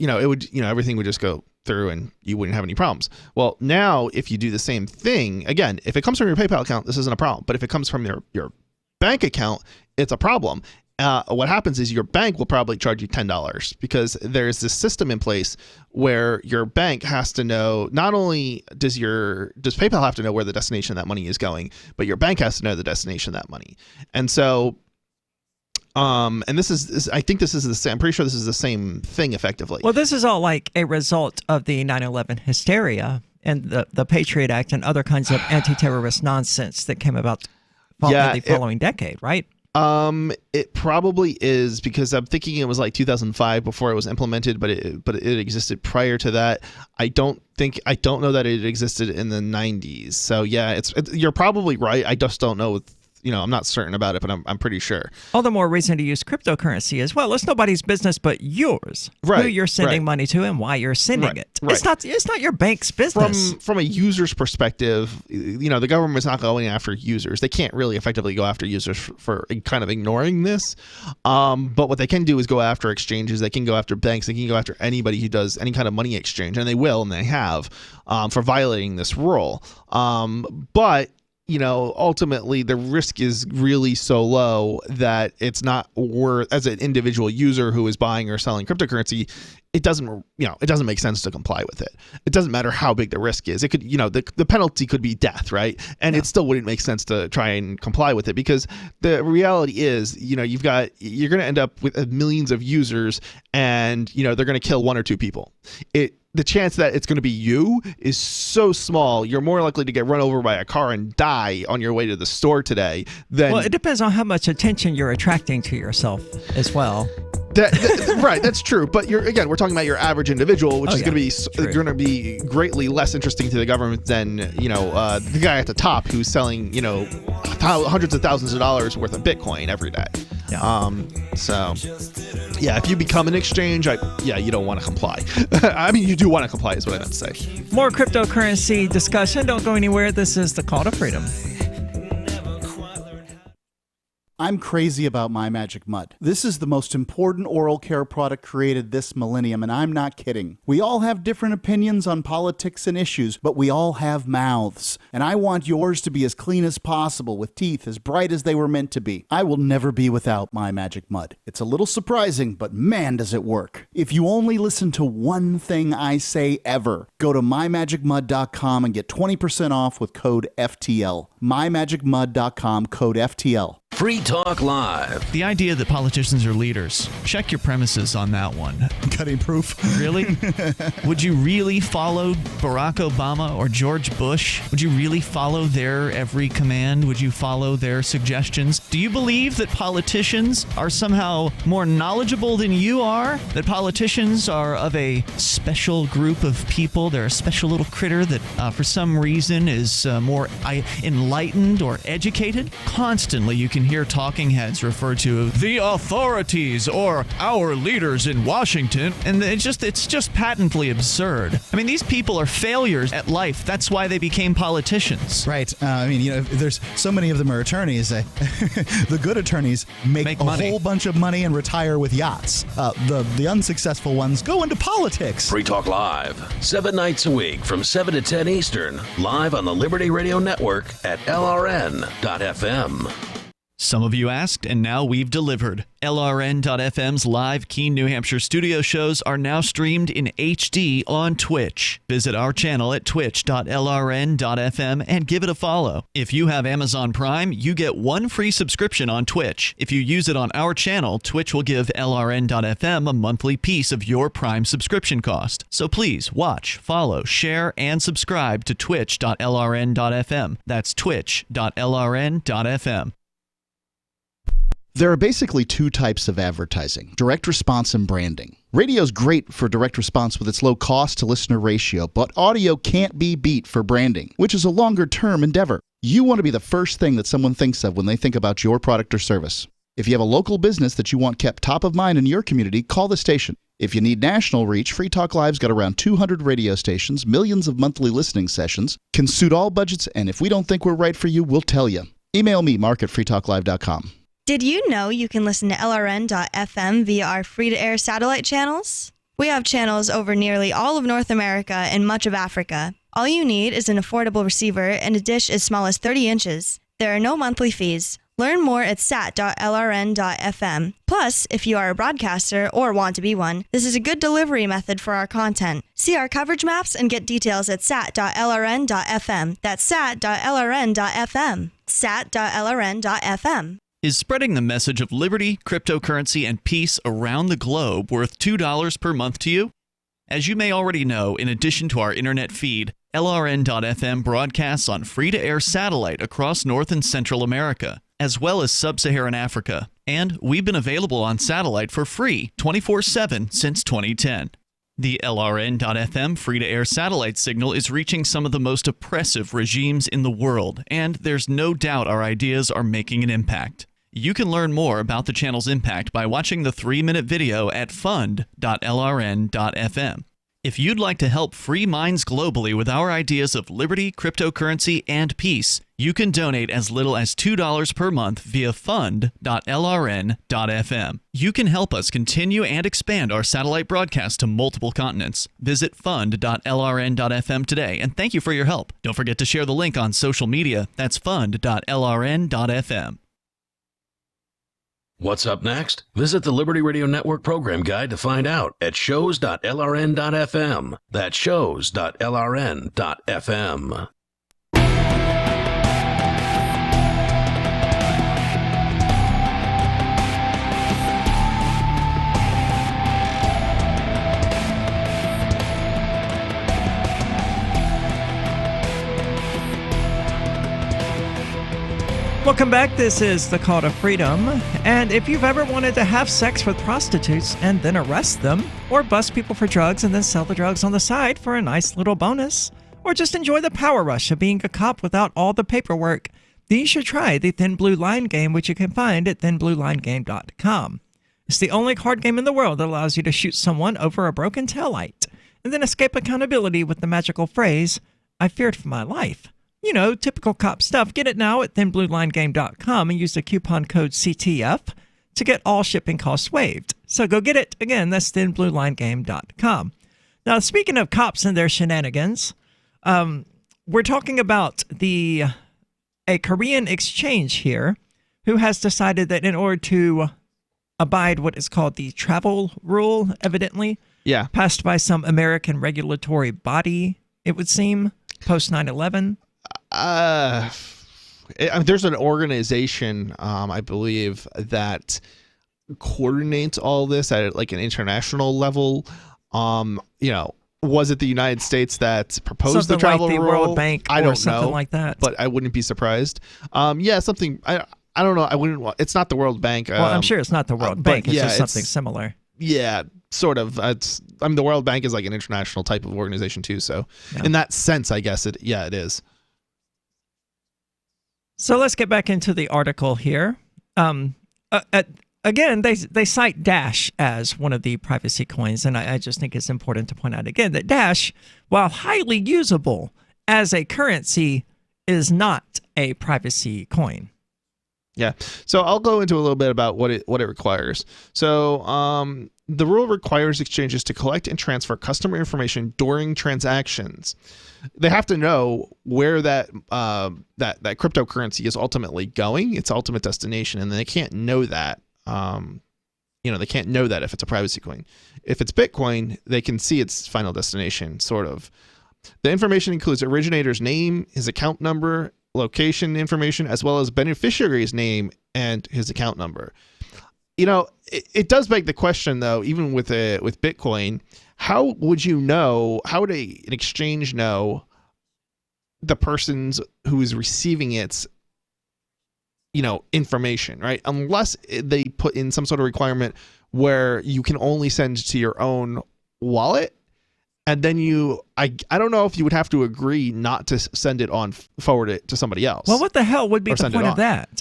would, everything would just go through and you wouldn't have any problems. Well, now if you do the same thing, again, if it comes from your PayPal account, this isn't a problem. But if it comes from your bank account, it's a problem. What happens is your bank will probably charge you $10 because there's this system in place where your bank has to know, not only does PayPal have to know where the destination of that money is going, but your bank has to know the destination of that money. And so and I think this is the same. I'm pretty sure this is the same thing effectively. Well, this is all like a result of the 9/11 hysteria and the Patriot Act and other kinds of anti-terrorist nonsense that came about the following decade, right? It probably is, because I'm thinking it was like 2005 before it was implemented, but it existed prior to that. I don't know that it existed in the 90s. So yeah, you're probably right. I just don't know. I'm not certain about it, but I'm pretty sure. All the more reason to use cryptocurrency as well. It's nobody's business but yours. Right, who you're sending money to and why you're sending it. Right. It's not your bank's business. From a user's perspective, the government's not going after users. They can't really effectively go after users for kind of ignoring this. But what they can do is go after exchanges. They can go after banks. They can go after anybody who does any kind of money exchange, and they will, and they have, for violating this rule. But ultimately the risk is really so low that it's not worth, as an individual user who is buying or selling cryptocurrency, it doesn't make sense to comply with it. It doesn't matter how big the risk is. It could, the penalty could be death, right? And it still wouldn't make sense to try and comply with it, because the reality is, you're going to end up with millions of users, and they're going to kill one or two people. The chance that it's going to be you is so small. You're more likely to get run over by a car and die on your way to the store today than... Well, it depends on how much attention you're attracting to yourself as well. Right, that's true. But we're talking about your average individual, which is going to be greatly less interesting to the government than the guy at the top who's selling hundreds of thousands of dollars worth of Bitcoin every day. Yeah. If you become an exchange, you don't want to comply. I mean, you do want to comply, is what I meant to say. More cryptocurrency discussion. Don't go anywhere. This is the Call to Freedom. I'm crazy about My Magic Mud. This is the most important oral care product created this millennium, and I'm not kidding. We all have different opinions on politics and issues, but we all have mouths. And I want yours to be as clean as possible, with teeth as bright as they were meant to be. I will never be without My Magic Mud. It's a little surprising, but man, does it work. If you only listen to one thing I say ever, go to mymagicmud.com and get 20% off with code FTL. mymagicmud.com, code FTL. Free Talk Live. The idea that politicians are leaders. Check your premises on that one. Cutting proof. Really? Would you really follow Barack Obama or George Bush? Would you really follow their every command? Would you follow their suggestions? Do you believe that politicians are somehow more knowledgeable than you are? That politicians are of a special group of people? They're a special little critter that for some reason is more enlightened or educated? Constantly you can hear talking heads refer to the authorities or our leaders in Washington, and it's just patently absurd. I mean, these people are failures at life. That's why they became politicians. Right. There's so many of them are attorneys. The good attorneys make a whole bunch of money and retire with yachts. The unsuccessful ones go into politics. Free Talk Live, 7 nights a week from 7 to 10 Eastern, live on the Liberty Radio Network at LRN.FM. Some of you asked, and now we've delivered. LRN.FM's live Keene, New Hampshire studio shows are now streamed in HD on Twitch. Visit our channel at twitch.lrn.fm and give it a follow. If you have Amazon Prime, you get 1 free subscription on Twitch. If you use it on our channel, Twitch will give LRN.FM a monthly piece of your Prime subscription cost. So please watch, follow, share, and subscribe to twitch.lrn.fm. That's twitch.lrn.fm. There are basically 2 types of advertising: direct response and branding. Radio's great for direct response with its low cost to listener ratio, but audio can't be beat for branding, which is a longer term endeavor. You want to be the first thing that someone thinks of when they think about your product or service. If you have a local business that you want kept top of mind in your community, call the station. If you need national reach, Free Talk Live's got around 200 radio stations, millions of monthly listening sessions, can suit all budgets, and if we don't think we're right for you, we'll tell you. Email me, mark@freetalklive.com. Did you know you can listen to LRN.FM via our free-to-air satellite channels? We have channels over nearly all of North America and much of Africa. All you need is an affordable receiver and a dish as small as 30 inches. There are no monthly fees. Learn more at sat.lrn.fm. Plus, if you are a broadcaster or want to be one, this is a good delivery method for our content. See our coverage maps and get details at sat.lrn.fm. That's sat.lrn.fm. sat.lrn.fm. Is spreading the message of liberty, cryptocurrency, and peace around the globe worth $2 per month to you? As you may already know, in addition to our internet feed, LRN.FM broadcasts on free-to-air satellite across North and Central America, as well as Sub-Saharan Africa. And we've been available on satellite for free 24/7 since 2010. The LRN.FM free-to-air satellite signal is reaching some of the most oppressive regimes in the world, and there's no doubt our ideas are making an impact. You can learn more about the channel's impact by watching the 3-minute video at fund.lrn.fm. If you'd like to help free minds globally with our ideas of liberty, cryptocurrency, and peace, you can donate as little as $2 per month via fund.lrn.fm. You can help us continue and expand our satellite broadcast to multiple continents. Visit fund.lrn.fm today, and thank you for your help. Don't forget to share the link on social media. That's fund.lrn.fm. What's up next? Visit the Liberty Radio Network program guide to find out at shows.lrn.fm. That's shows.lrn.fm. Welcome back. This is The Call to Freedom. And if you've ever wanted to have sex with prostitutes and then arrest them, or bust people for drugs and then sell the drugs on the side for a nice little bonus, or just enjoy the power rush of being a cop without all the paperwork, then you should try the Thin Blue Line game, which you can find at thinbluelinegame.com. It's the only card game in the world that allows you to shoot someone over a broken taillight and then escape accountability with the magical phrase, "I feared for my life." You know, typical cop stuff. Get it now at thinbluelinegame.com and use the coupon code CTF to get all shipping costs waived. So go get it. Again, that's thinbluelinegame.com. Now, speaking of cops and their shenanigans, we're talking about a Korean exchange here who has decided that in order to abide what is called the travel rule, evidently, passed by some American regulatory body, it would seem, post 9/11. There's an organization, I believe, that coordinates all this at like an international level. Was it the United States that proposed something the travel like the rule? World Bank I or don't something know, like that. but I wouldn't be surprised. Something. I don't know. I wouldn't. It's not the World Bank. Well, I'm sure it's not the World Bank. It's just something similar. Yeah, sort of. The World Bank is like an international type of organization too. So, in that sense, I guess it is. So let's get back into the article here. Again, they cite Dash as one of the privacy coins, and I just think it's important to point out again that Dash, while highly usable as a currency, is not a privacy coin. Yeah. So I'll go into a little bit about what it requires. So the rule requires exchanges to collect and transfer customer information during transactions. They have to know where that cryptocurrency is ultimately going, its ultimate destination, and they can't know that. They can't know that if it's a privacy coin. If it's Bitcoin, they can see its final destination, sort of. The information includes originator's name, his account number, location information, as well as beneficiary's name and his account number. It does beg the question, though, even with Bitcoin, how would an exchange know the persons who is receiving its information, right? Unless they put in some sort of requirement where you can only send to your own wallet. And then I don't know if you would have to agree not to send it on, forward it to somebody else. Well, what the hell would be the point of that,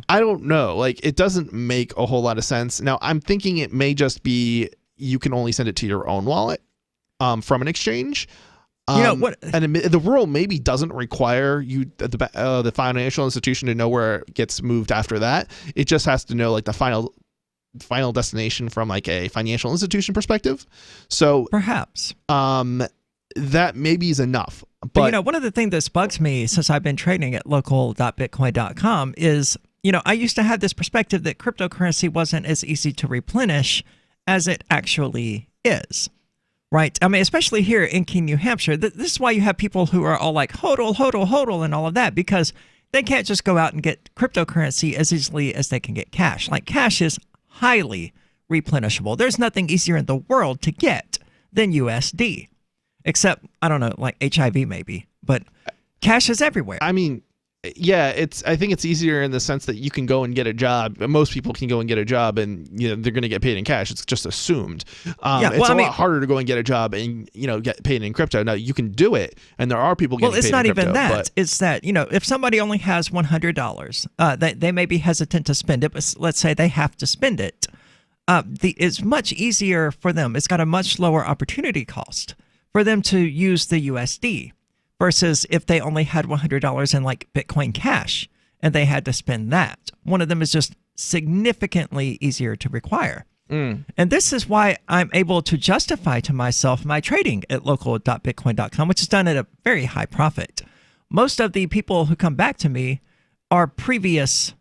I don't know. Like, it doesn't make a whole lot of sense. Now, I'm thinking it may just be, you can only send it to your own wallet from an exchange. What? And the rule maybe doesn't require you the financial institution to know where it gets moved after that. It just has to know like the final destination from like a financial institution perspective. So perhaps that maybe is enough. But one of the things that's bugs me since I've been trading at local.bitcoin.com is, I used to have this perspective that cryptocurrency wasn't as easy to replenish as it actually is. Right. I mean, especially here in Keene, New Hampshire, this is why you have people who are all like hodl, hodl, hodl and all of that, because they can't just go out and get cryptocurrency as easily as they can get cash. Like cash is highly replenishable. There's nothing easier in the world to get than USD, except, I don't know, like HIV maybe, but cash is everywhere. I mean, yeah, I think it's easier in the sense that you can go and get a job. Most people can go and get a job and they're going to get paid in cash. It's just assumed. It's a lot harder to go and get a job and get paid in crypto. Now you can do it, and there are people getting paid in crypto. Well, it's not even that. It's that if somebody only has $100, they may be hesitant to spend it, but let's say they have to spend it. It's much easier for them. It's got a much lower opportunity cost for them to use the USD. Versus if they only had $100 in like Bitcoin Cash and they had to spend that. One of them is just significantly easier to require. And this is why I'm able to justify to myself my trading at local.bitcoin.com, which is done at a very high profit. Most of the people who come back to me are previous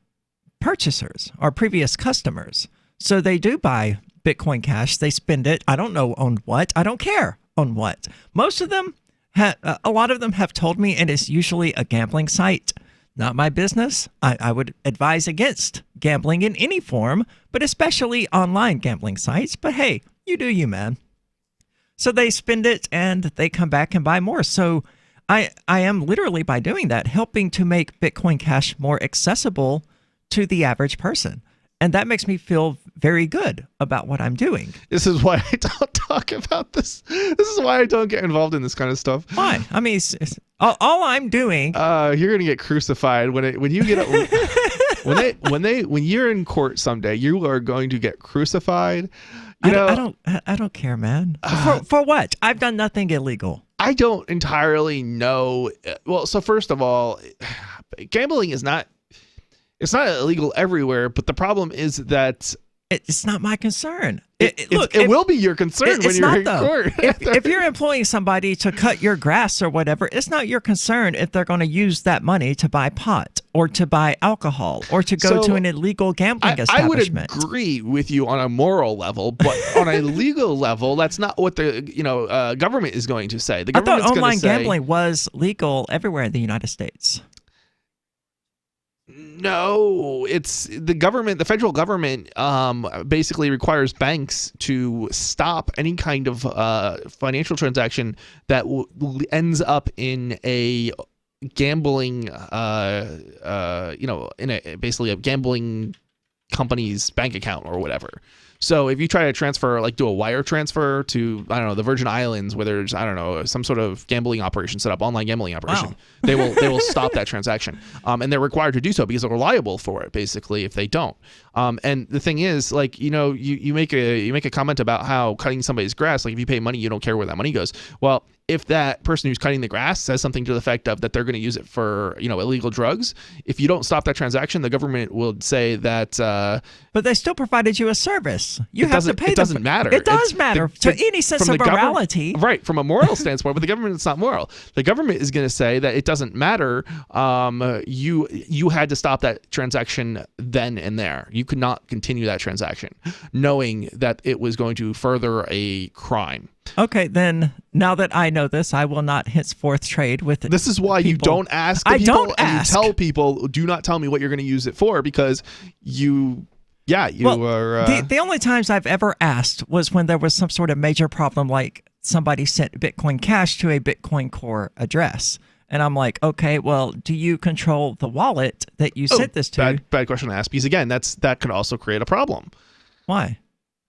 purchasers, are previous customers. So they do buy Bitcoin Cash. They spend it. I don't know on what. I don't care on what. Most of them, a lot of them have told me, and it's usually a gambling site. Not my business. I would advise against gambling in any form, but especially online gambling sites. But hey, you do you, man. So they spend it and they come back and buy more. So I am literally, by doing that, helping to make Bitcoin Cash more accessible to the average person. And that makes me feel very good about what I'm doing. This is why I don't talk about this. This is why I don't get involved in this kind of stuff. Why? I mean, all I'm doing. You're gonna get crucified when you get when you're in court someday. You are going to get crucified. I don't care, man. For what? I've done nothing illegal. I don't entirely know. Well, so first of all, gambling is not. It's not illegal everywhere, but the problem is that it's not my concern. It will be your concern when you're in court. If you're employing somebody to cut your grass or whatever, it's not your concern if they're going to use that money to buy pot or to buy alcohol or to go to an illegal gambling establishment. I would agree with you on a moral level, but on a legal level, that's not what the government is going to say. The government's I thought online gambling was legal everywhere in the United States. No, it's the government. The federal government basically requires banks to stop any kind of financial transaction that ends up in a gambling, basically a gambling company's bank account or whatever. So if you try to transfer, like do a wire transfer to, I don't know, the Virgin Islands, where there's, I don't know, some sort of gambling operation set up, online gambling operation, they will stop that transaction. And they're required to do so because they're liable for it, basically, if they don't. And the thing is, like, you make a comment about how cutting somebody's grass, like if you pay money, you don't care where that money goes. Well, if that person who's cutting the grass says something to the effect of that they're going to use it for, illegal drugs, if you don't stop that transaction, the government will say that. But they still provided you a service. You have to pay them. It doesn't matter. It does matter to any sense of morality. Right, from a moral standpoint, but the government is not moral. The government is going to say that it doesn't matter. You had to stop that transaction then and there. You could not continue that transaction, knowing that it was going to further a crime. Okay, then now that I know this, I will not henceforth trade with it. This is why you don't ask people. I don't ask. You tell people, do not tell me what you're going to use it for, because are. The only times I've ever asked was when there was some sort of major problem, like somebody sent Bitcoin Cash to a Bitcoin Core address. And I'm like, okay, well, do you control the wallet that you sent this to? Bad question to ask, because again, that could also create a problem. Why?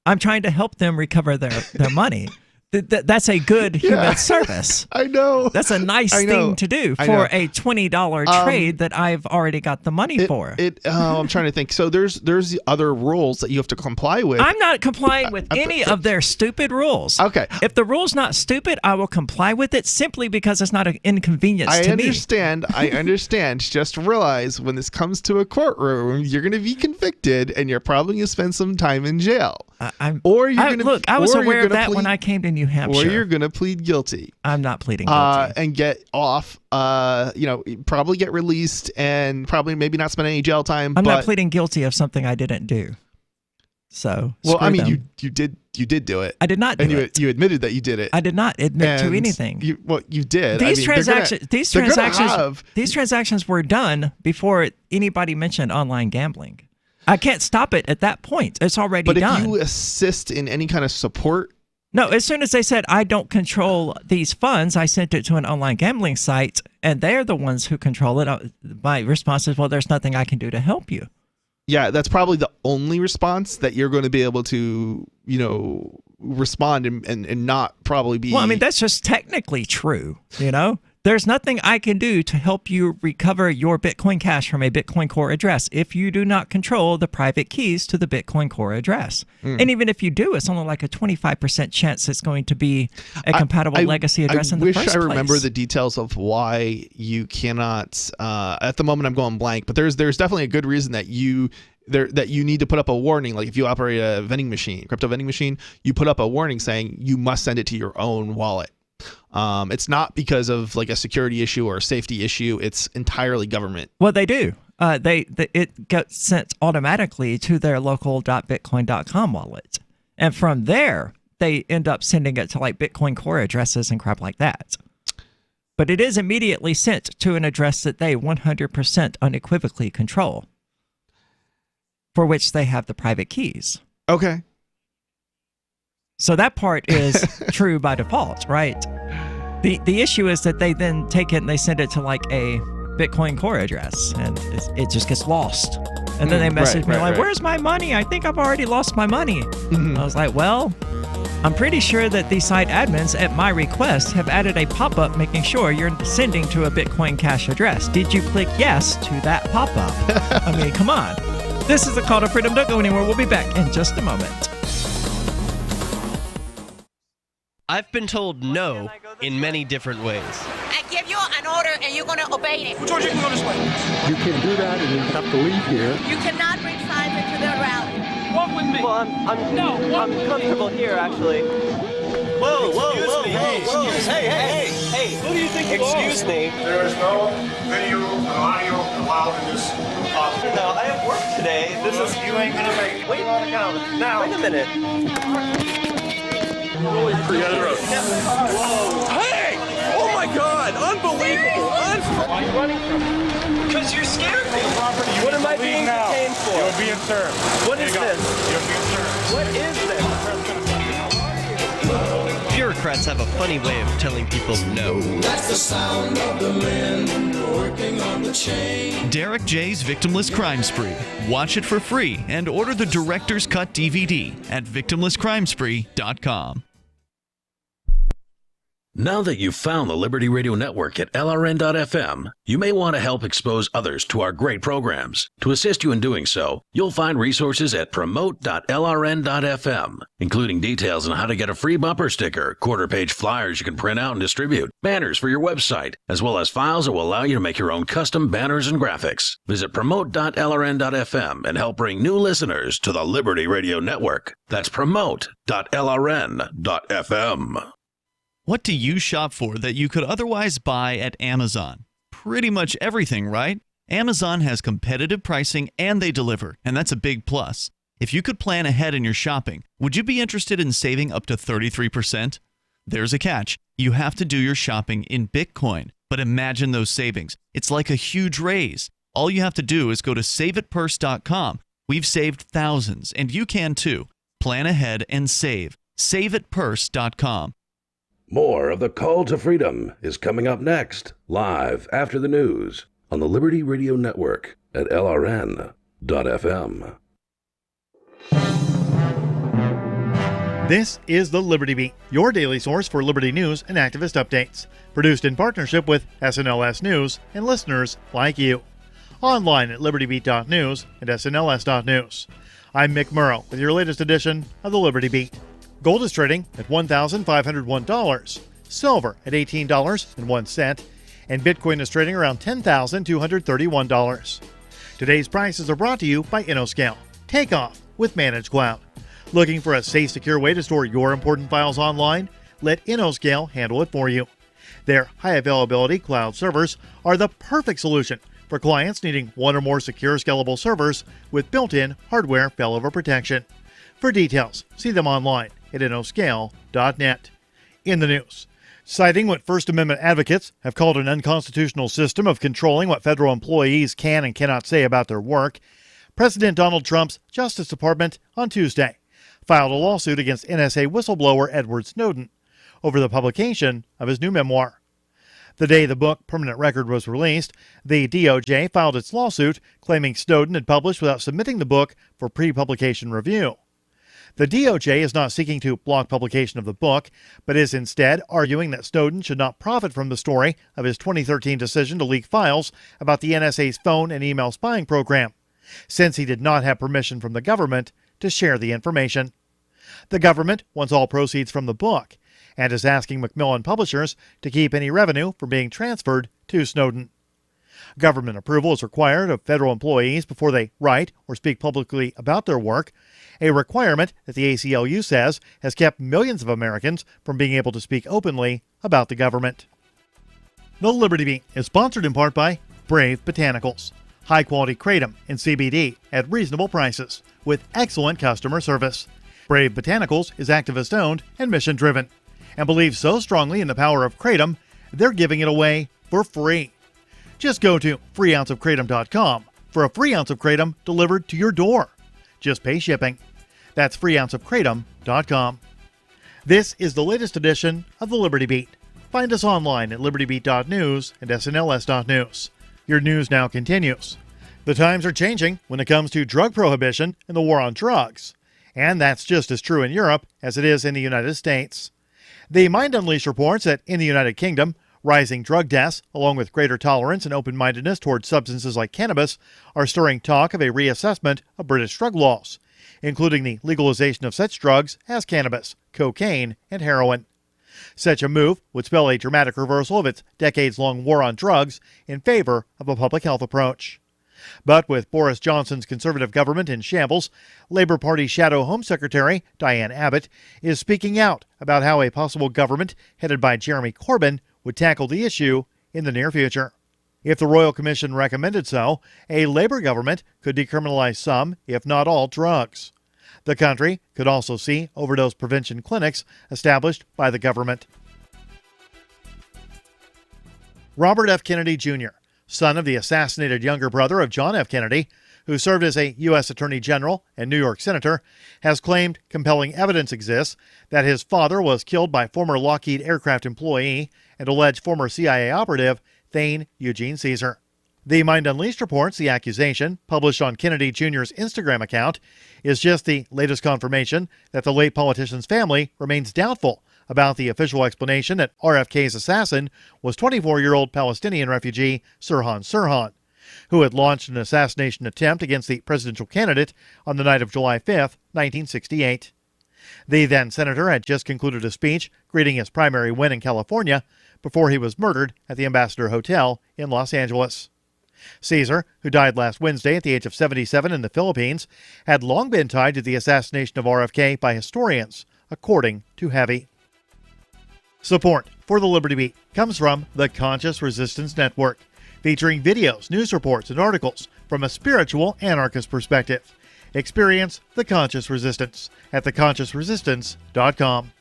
I'm trying to help them recover their money. That's a good human service. I know. That's a nice thing to do for a $20 trade that I've already got the money for. I'm trying to think. So there's other rules that you have to comply with. I'm not complying with any of their stupid rules. Okay. If the rule's not stupid, I will comply with it simply because it's not an inconvenience to me. I understand. Just realize when this comes to a courtroom, you're going to be convicted and you're probably going to spend some time in jail. I was aware of that when I came to New Hampshire. Or you're going to plead guilty. I'm not pleading guilty. And get off, probably get released and probably maybe not spend any jail time. I'm not pleading guilty of something I didn't do. So, well, I mean, you did do it. I did not do it. You admitted that you did it. I did not admit to anything. You did. These transactions were done before anybody mentioned online gambling. I can't stop it at that point. It's already done. But if you assist in any kind of support. No, as soon as they said, I don't control these funds, I sent it to an online gambling site, and they're the ones who control it. My response is, well, there's nothing I can do to help you. Yeah, that's probably the only response that you're going to be able to, respond and not probably be. Well, I mean, that's just technically true, There's nothing I can do to help you recover your Bitcoin Cash from a Bitcoin Core address if you do not control the private keys to the Bitcoin Core address. And even if you do, it's only like a 25% chance it's going to be a compatible legacy address in the first place. I wish I remember the details of why you cannot. At the moment, I'm going blank, but there's definitely a good reason that you need to put up a warning. Like if you operate a crypto vending machine, you put up a warning saying you must send it to your own wallet. It's not because of like a security issue or a safety issue. It's entirely government. Well, they do. It gets sent automatically to their local .bitcoin.com wallet. And from there, they end up sending it to like Bitcoin Core addresses and crap like that. But it is immediately sent to an address that they 100% unequivocally control, for which they have the private keys. Okay. So that part is true by default, right? The issue is that they then take it and they send it to like a Bitcoin Core address, and it just gets lost. And then they message me like, where's my money? I think I've already lost my money. I was like, well, I'm pretty sure that the site admins at my request have added a pop-up making sure you're sending to a Bitcoin Cash address. Did you click yes to that pop-up? I mean, come on. This is the Call to Freedom. Don't go anywhere. We'll be back in just a moment. I've been told no in many different ways. I give you an order and you're going to obey it. George, you can go this way. You can't do that and you have to leave here. You cannot bring signs into the rally. Walk with me. Well, I'm comfortable here, actually. Whoa. Hey. Who do you think you are? Excuse me. There is no video and audio allowed in this office. No, I have work today. You ain't going to make it. Wait on the calendar. Now. Wait a minute. Forget it. Hey! Oh my God! Unbelievable! Why are you running from me? Because you're scared me. What am I being detained for? You're being served. What is this? You're being served. What is this? Bureaucrats have a funny way of telling people no. That's the sound of the men working on the chain. Derek J's Victimless Crime Spree. Watch it for free and order the Director's Cut DVD at victimlesscrimespree.com. Now that you've found the Liberty Radio Network at LRN.FM, you may want to help expose others to our great programs. To assist you in doing so, you'll find resources at promote.lrn.fm, including details on how to get a free bumper sticker, quarter-page flyers you can print out and distribute, banners for your website, as well as files that will allow you to make your own custom banners and graphics. Visit promote.lrn.fm and help bring new listeners to the Liberty Radio Network. That's promote.lrn.fm. What do you shop for that you could otherwise buy at Amazon? Pretty much everything, right? Amazon has competitive pricing and they deliver, and that's a big plus. If you could plan ahead in your shopping, would you be interested in saving up to 33%? There's a catch. You have to do your shopping in Bitcoin. But imagine those savings. It's like a huge raise. All you have to do is go to saveitpurse.com. We've saved thousands, and you can too. Plan ahead and save. Saveitpurse.com. More of the Call to Freedom is coming up next, live after the news on the Liberty Radio Network at LRN.FM. This is the Liberty Beat, your daily source for liberty news and activist updates. Produced in partnership with SNLS News and listeners like you. Online at libertybeat.news and snls.news. I'm Mick Murrow with your latest edition of the Liberty Beat. Gold is trading at $1,501, silver at $18.01, and Bitcoin is trading around $10,231. Today's prices are brought to you by InnoScale. Take off with Managed Cloud. Looking for a safe, secure way to store your important files online? Let InnoScale handle it for you. Their high availability cloud servers are the perfect solution for clients needing one or more secure, scalable servers with built-in hardware failover protection. For details, see them online at innoscale.net. In the news, citing what First Amendment advocates have called an unconstitutional system of controlling what federal employees can and cannot say about their work, President Donald Trump's Justice Department on Tuesday filed a lawsuit against NSA whistleblower Edward Snowden over the publication of his new memoir. The day the book Permanent Record was released, the DOJ filed its lawsuit claiming Snowden had published without submitting the book for pre-publication review. The DOJ is not seeking to block publication of the book, but is instead arguing that Snowden should not profit from the story of his 2013 decision to leak files about the NSA's phone and email spying program, since he did not have permission from the government to share the information. The government wants all proceeds from the book and is asking Macmillan Publishers to keep any revenue from being transferred to Snowden. Government approval is required of federal employees before they write or speak publicly about their work, a requirement that the ACLU says has kept millions of Americans from being able to speak openly about the government. The Liberty Beat is sponsored in part by Brave Botanicals. High-quality kratom and CBD at reasonable prices with excellent customer service. Brave Botanicals is activist-owned and mission-driven and believes so strongly in the power of kratom, they're giving it away for free. Just go to freeounceofkratom.com for a free ounce of kratom delivered to your door. Just pay shipping. That's freeounceofkratom.com. This is the latest edition of the Liberty Beat. Find us online at libertybeat.news and snls.news. Your news now continues. The times are changing when it comes to drug prohibition and the war on drugs. And that's just as true in Europe as it is in the United States. The Mind Unleashed reports that in the United Kingdom, rising drug deaths, along with greater tolerance and open-mindedness towards substances like cannabis, are stirring talk of a reassessment of British drug laws, including the legalization of such drugs as cannabis, cocaine, and heroin. Such a move would spell a dramatic reversal of its decades-long war on drugs in favor of a public health approach. But with Boris Johnson's Conservative government in shambles, Labour Party Shadow Home Secretary Diane Abbott is speaking out about how a possible government headed by Jeremy Corbyn would tackle the issue in the near future. If the Royal Commission recommended so, a Labour government could decriminalize some, if not all, drugs. The country could also see overdose prevention clinics established by the government. Robert F. Kennedy Jr., son of the assassinated younger brother of John F. Kennedy, who served as a U.S. Attorney General and New York Senator, has claimed compelling evidence exists that his father was killed by former Lockheed aircraft employee and alleged former CIA operative Thane Eugene Caesar. The Mind Unleashed reports the accusation, published on Kennedy Jr.'s Instagram account, is just the latest confirmation that the late politician's family remains doubtful about the official explanation that RFK's assassin was 24-year-old Palestinian refugee Sirhan Sirhan, who had launched an assassination attempt against the presidential candidate on the night of July 5, 1968. The then-senator had just concluded a speech greeting his primary win in California before he was murdered at the Ambassador Hotel in Los Angeles. Caesar, who died last Wednesday at the age of 77 in the Philippines, had long been tied to the assassination of RFK by historians, according to Heavy. Support for the Liberty Beat comes from the Conscious Resistance Network, featuring videos, news reports, and articles from a spiritual anarchist perspective. Experience the Conscious Resistance at theconsciousresistance.com.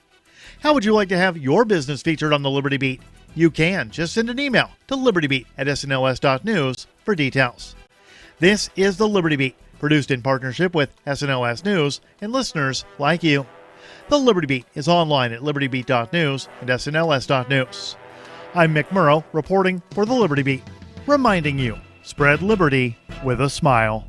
How would you like to have your business featured on the Liberty Beat? You can. Just send an email to libertybeat@snls.news for details. This is the Liberty Beat, produced in partnership with SNLS News and listeners like you. The Liberty Beat is online at libertybeat.news and snls.news. I'm Mick Murrow, reporting for the Liberty Beat, reminding you, spread liberty with a smile.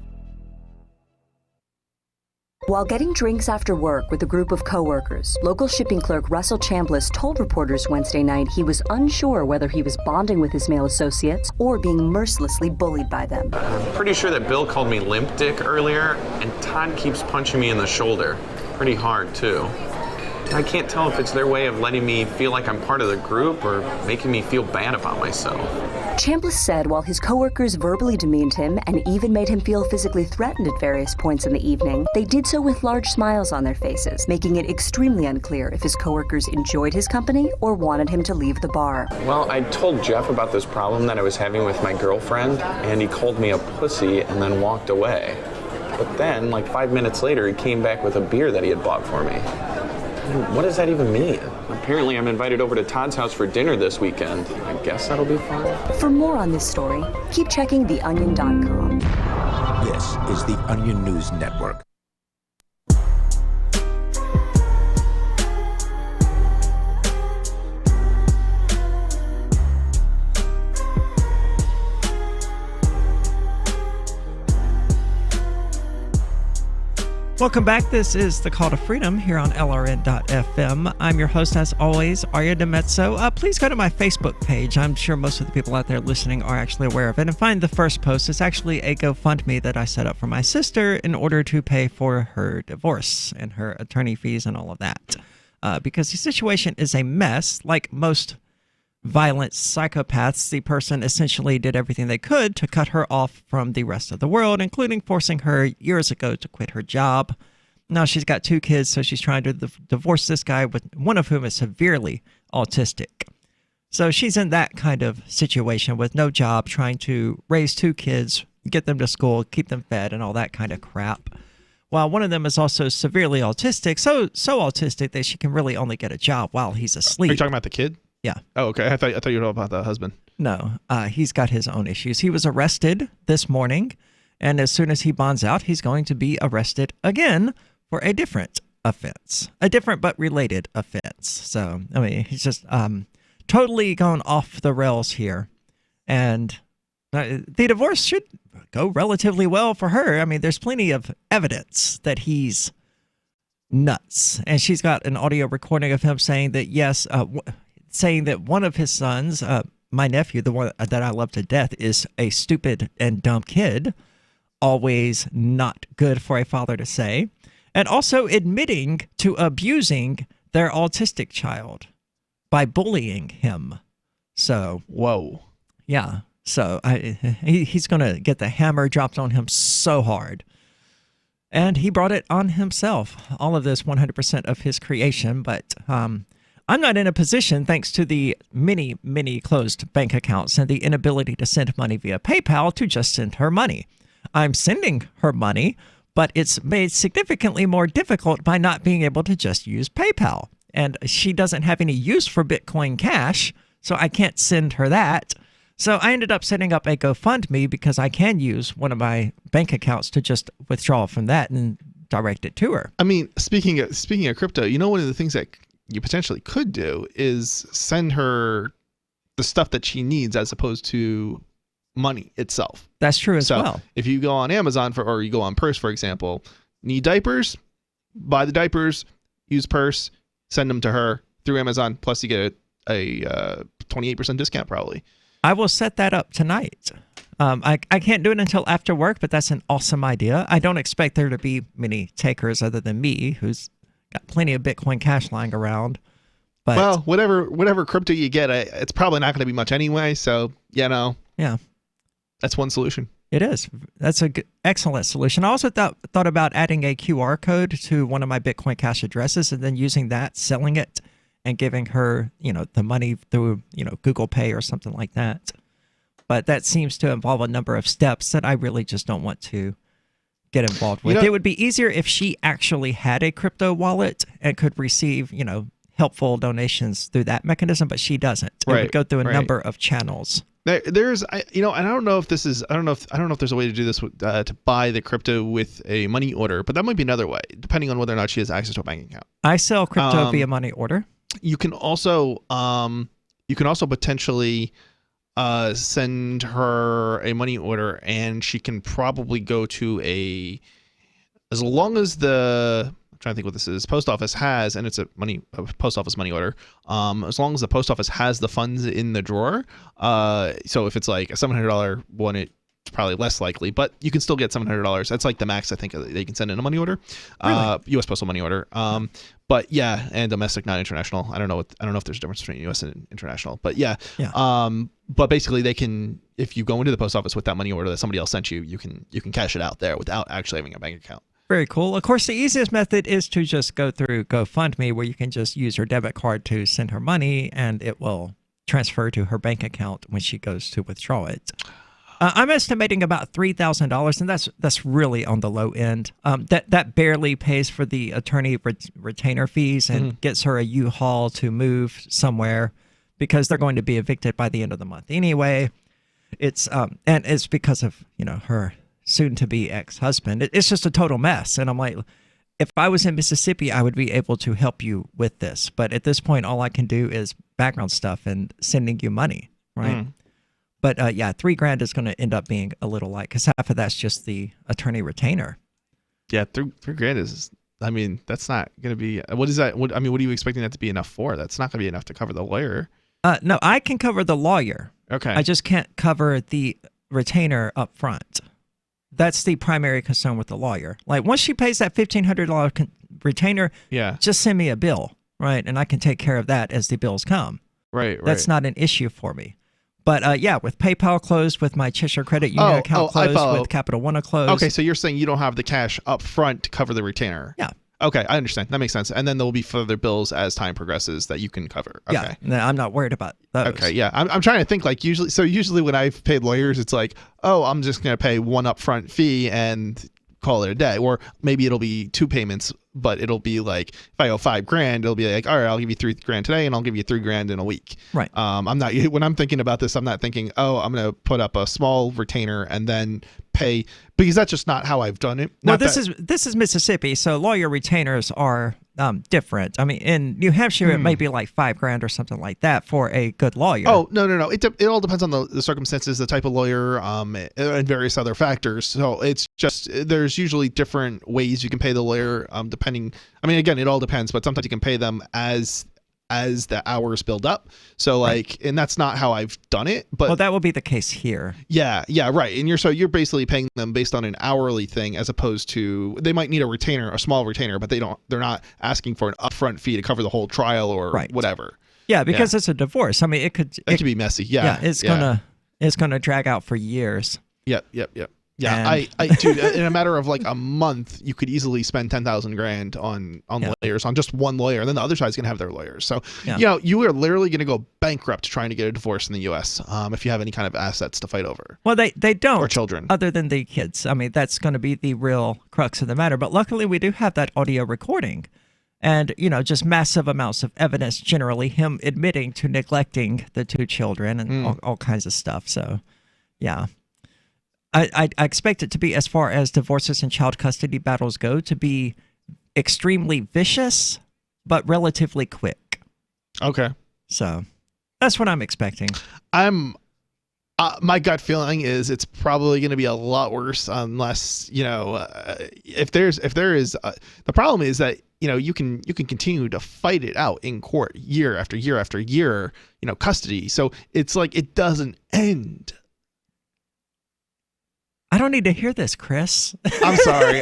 While getting drinks after work with a group of coworkers, local shipping clerk Russell Chambliss told reporters Wednesday night he was unsure whether he was bonding with his male associates or being mercilessly bullied by them. I'm pretty sure that Bill called me limp dick earlier, and Todd keeps punching me in the shoulder. Pretty hard, too. I can't tell if it's their way of letting me feel like I'm part of the group or making me feel bad about myself. Chambliss said while his coworkers verbally demeaned him and even made him feel physically threatened at various points in the evening, they did so with large smiles on their faces, making it extremely unclear if his coworkers enjoyed his company or wanted him to leave the bar. Well, I told Jeff about this problem that I was having with my girlfriend, and he called me a pussy and then walked away. But then, like 5 minutes later, he came back with a beer that he had bought for me. What does that even mean? Apparently I'm invited over to Todd's house for dinner this weekend. I guess that'll be fun. For more on this story, keep checking theonion.com. This is the Onion News Network. Welcome back. This is The Call to Freedom here on LRN.FM. I'm your host, as always, Aria DiMezzo. Please go to my Facebook page. I'm sure most of the people out there listening are actually aware of it. And find the first post. It's actually a GoFundMe that I set up for my sister in order to pay for her divorce and her attorney fees and all of that. Because the situation is a mess. Like most violent psychopaths, the person essentially did everything they could to cut her off from the rest of the world, including forcing her years ago to quit her job. Now she's got 2 kids, so she's trying to divorce this guy, with one of whom is severely autistic. So she's in that kind of situation with no job, trying to raise 2 kids, get them to school, keep them fed, and all that kind of crap. While one of them is also severely autistic, so autistic that she can really only get a job while he's asleep. Are you talking about the kid? Yeah. Oh, okay. I thought you were talking about the husband. No, he's got his own issues. He was arrested this morning, and as soon as he bonds out, he's going to be arrested again for a different offense, a different but related offense. So, I mean, he's just totally gone off the rails here. And the divorce should go relatively well for her. I mean, there's plenty of evidence that he's nuts. And she's got an audio recording of him saying that, yes, saying that one of his sons, my nephew, the one that I love to death, is a stupid and dumb kid, always not good for a father to say, and also admitting to abusing their autistic child by bullying him. So, whoa. Yeah. So he's going to get the hammer dropped on him so hard. And he brought it on himself. All of this 100% of his creation, but I'm not in a position, thanks to the many, many closed bank accounts and the inability to send money via PayPal, to just send her money. I'm sending her money, but it's made significantly more difficult by not being able to just use PayPal. And she doesn't have any use for Bitcoin Cash, so I can't send her that. So I ended up setting up a GoFundMe because I can use one of my bank accounts to just withdraw from that and direct it to her. I mean, speaking of crypto, you know, one of the things that you potentially could do is send her the stuff that she needs as opposed to money itself. That's true as well. So if you go on Amazon or you go on Purse, for example, need diapers, buy the diapers, use Purse, send them to her through Amazon. Plus you get a 28% discount probably. I will set that up tonight. I can't do it until after work, but that's an awesome idea. I don't expect there to be many takers other than me, who's got plenty of Bitcoin Cash lying around. But well, whatever crypto you get, it's probably not going to be much anyway. So, yeah, that's one solution. It is. That's an excellent solution. I also thought about adding a QR code to one of my Bitcoin Cash addresses and then using that, selling it, and giving her, the money through, Google Pay or something like that. But that seems to involve a number of steps that I really just don't want to get involved with. It would be easier if she actually had a crypto wallet and could receive, helpful donations through that mechanism, but she doesn't. It would go through a number of channels. There's, and I don't know if this is, I don't know if there's a way to do this to buy the crypto with a money order, but that might be another way, depending on whether or not she has access to a bank account. I sell crypto via money order. You can also potentially send her a money order, and she can probably go to as long as I'm trying to think what this is, post office has, and it's a post office money order. As long as the post office has the funds in the drawer, so if it's like a $700 one, it's probably less likely, but you can still get $700. That's like the max I think they can send in a money order, Really? U.S. postal money order. But yeah, and domestic, not international. I don't know if there's a difference between U.S. and international, but yeah. But basically, they can, if you go into the post office with that money order that somebody else sent you, you can cash it out there without actually having a bank account. Very cool. Of course, the easiest method is to just go through GoFundMe, where you can just use her debit card to send her money, and it will transfer to her bank account when she goes to withdraw it. I'm estimating about $3,000, and that's really on the low end. That barely pays for the attorney retainer fees and gets her a U-Haul to move somewhere, because they're going to be evicted by the end of the month anyway. It's and it's because of her soon-to-be ex-husband. It's just a total mess. And I'm like, if I was in Mississippi, I would be able to help you with this. But at this point, all I can do is background stuff and sending you money, right? But yeah, $3,000 is going to end up being a little light, because half of that's just the attorney retainer. Yeah, $3,000 is. I mean, that's not going to be. What is that? What are you expecting that to be enough for? That's not going to be enough to cover the lawyer. No, I can cover the lawyer. Okay. I just can't cover the retainer up front. That's the primary concern with the lawyer. Like, once she pays that $1,500 retainer, just send me a bill, right? And I can take care of that as the bills come. Right. That's not an issue for me. But yeah, with PayPal closed, with my Cheshire Credit Union account closed, with Capital One closed. Okay, so you're saying you don't have the cash up front to cover the retainer. Yeah. Okay, I understand. That makes sense. And then there will be further bills as time progresses that you can cover. Okay. Yeah, no, I'm not worried about those. Okay, yeah. I'm trying to think, like, usually when I've paid lawyers, it's like, oh, I'm just going to pay one upfront fee and call it a day. Or maybe it'll be two payments, but it'll be like, if I owe $5,000, it'll be like, all right, I'll give you $3,000 today and I'll give you $3,000 in a week. Right. When I'm thinking about this, I'm not thinking, oh, I'm going to put up a small retainer and then pay, because that's just not how I've done it. Well, this is Mississippi, so lawyer retainers are different. I mean, in New Hampshire, it may be like $5,000 or something like that for a good lawyer. Oh, no. It all depends on the circumstances, the type of lawyer, and various other factors. So it's just, there's usually different ways you can pay the lawyer, depending. I mean, again, it all depends, but sometimes you can pay them as the hours build up. So like, and that's not how I've done it, but well, that will be the case here. Yeah, right. And you're basically paying them based on an hourly thing, as opposed to, they might need a small retainer, but they're not asking for an upfront fee to cover the whole trial or whatever. Yeah, because it's a divorce. I mean, it could be messy. Yeah. It's gonna drag out for years. Yep. Yeah, dude, in a matter of like a month, you could easily spend $10,000 on lawyers, on just one lawyer, and then the other side's gonna have their lawyers. So, you are literally gonna go bankrupt trying to get a divorce in the U.S. If you have any kind of assets to fight over. Well, they don't, or children, other than the kids. I mean, that's going to be the real crux of the matter. But luckily, we do have that audio recording, and just massive amounts of evidence. Generally, him admitting to neglecting the two children and all kinds of stuff. So, yeah. I expect it to be, as far as divorces and child custody battles go, to be extremely vicious, but relatively quick. Okay. So that's what I'm expecting. My gut feeling is it's probably going to be a lot worse unless, if there is, the problem is that, you can continue to fight it out in court year after year after year, custody. So it's like, it doesn't end. I don't need to hear this, Chris. I'm sorry.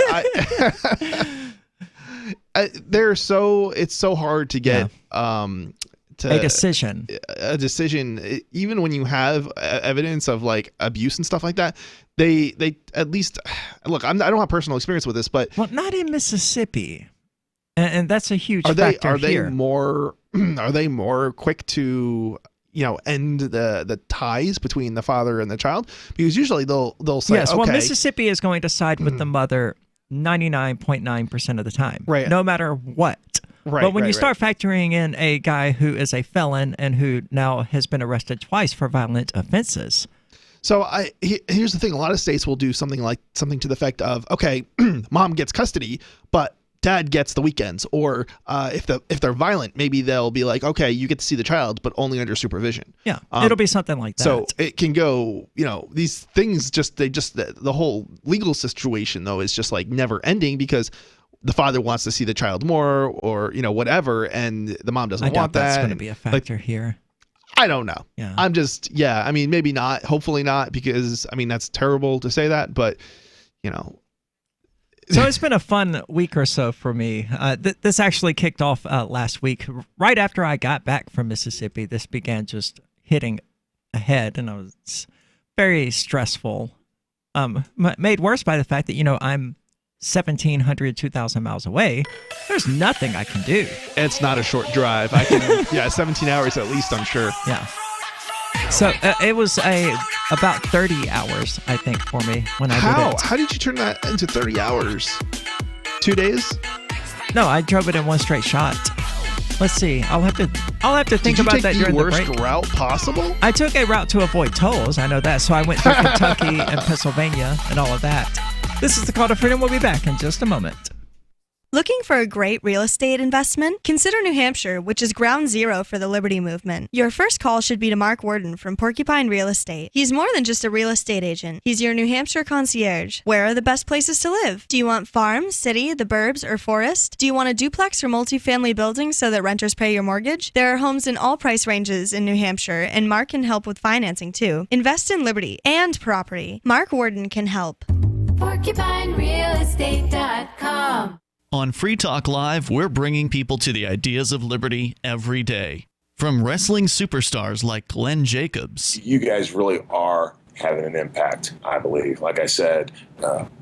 It's so hard to get a decision. Even when you have evidence of like abuse and stuff like that, they at least look. I don't have personal experience with this, but not in Mississippi, and that's a huge factor here. Are they more quick to end the ties between the father and the child? Because usually they'll say, yes, well, okay. Mississippi is going to side with the mother 99.9% of the time, right? No matter what. Right. But when you start factoring in a guy who is a felon and who now has been arrested twice for violent offenses. So here's the thing: a lot of states will do something to the effect of, okay, mom gets custody, but dad gets the weekends, or if they're violent, maybe they'll be like, okay, you get to see the child, but only under supervision. Yeah, it'll be something like that. So it can go, these things the whole legal situation though is just like never ending because the father wants to see the child more, or whatever, and the mom doesn't want that. That's going to be a factor here. I don't know. Yeah. I'm just maybe not. Hopefully not, because that's terrible to say that, but So it's been a fun week or so for me. This actually kicked off last week. Right after I got back from Mississippi, this began just hitting ahead, and it was very stressful. Made worse by the fact that, I'm 1,700, 2,000 miles away. There's nothing I can do. It's not a short drive. I can, 17 hours at least, I'm sure. Yeah. So it was about 30 hours, I think, for me when I did it. How did you turn that into 30 hours? 2 days? No, I drove it in one straight shot. Let's see. I'll have to think about that during the break. Did you take the worst route possible? I took a route to avoid tolls. I know that. So I went through Kentucky and Pennsylvania and all of that. This is the Call to Freedom. We'll be back in just a moment. Looking for a great real estate investment? Consider New Hampshire, which is ground zero for the Liberty Movement. Your first call should be to Mark Worden from Porcupine Real Estate. He's more than just a real estate agent. He's your New Hampshire concierge. Where are the best places to live? Do you want farm, city, the burbs, or forest? Do you want a duplex or multifamily building so that renters pay your mortgage? There are homes in all price ranges in New Hampshire, and Mark can help with financing too. Invest in liberty and property. Mark Worden can help. PorcupineRealestate.com. On Free Talk Live, we're bringing people to the ideas of liberty every day. From wrestling superstars like Glenn Jacobs. You guys really are having an impact, I believe. Like I said,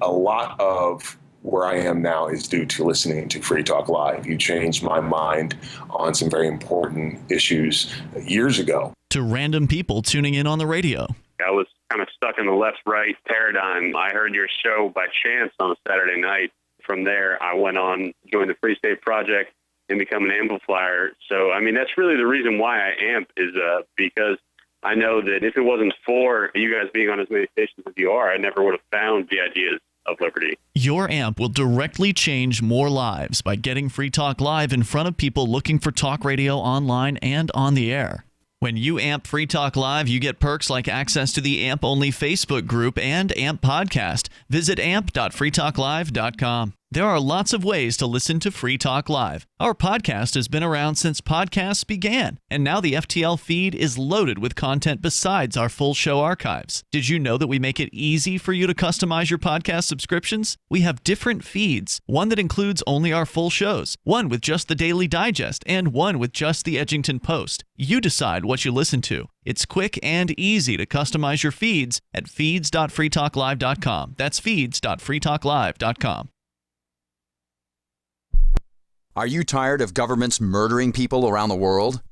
a lot of where I am now is due to listening to Free Talk Live. You changed my mind on some very important issues years ago. To random people tuning in on the radio. I was kind of stuck in the left-right paradigm. I heard your show by chance on a Saturday night. From there, I went on, joined the Free State Project, and become an amplifier. So, that's really the reason why I amp is because I know that if it wasn't for you guys being on as many stations as you are, I never would have found the ideas of liberty. Your amp will directly change more lives by getting Free Talk Live in front of people looking for talk radio online and on the air. When you amp Free Talk Live, you get perks like access to the AMP-only Facebook group and AMP podcast. Visit amp.freetalklive.com. There are lots of ways to listen to Free Talk Live. Our podcast has been around since podcasts began, and now the FTL feed is loaded with content besides our full show archives. Did you know that we make it easy for you to customize your podcast subscriptions? We have different feeds, one that includes only our full shows, one with just the Daily Digest, and one with just the Edgington Post. You decide what you listen to. It's quick and easy to customize your feeds at feeds.freetalklive.com. That's feeds.freetalklive.com. Are you tired of governments murdering people around the world?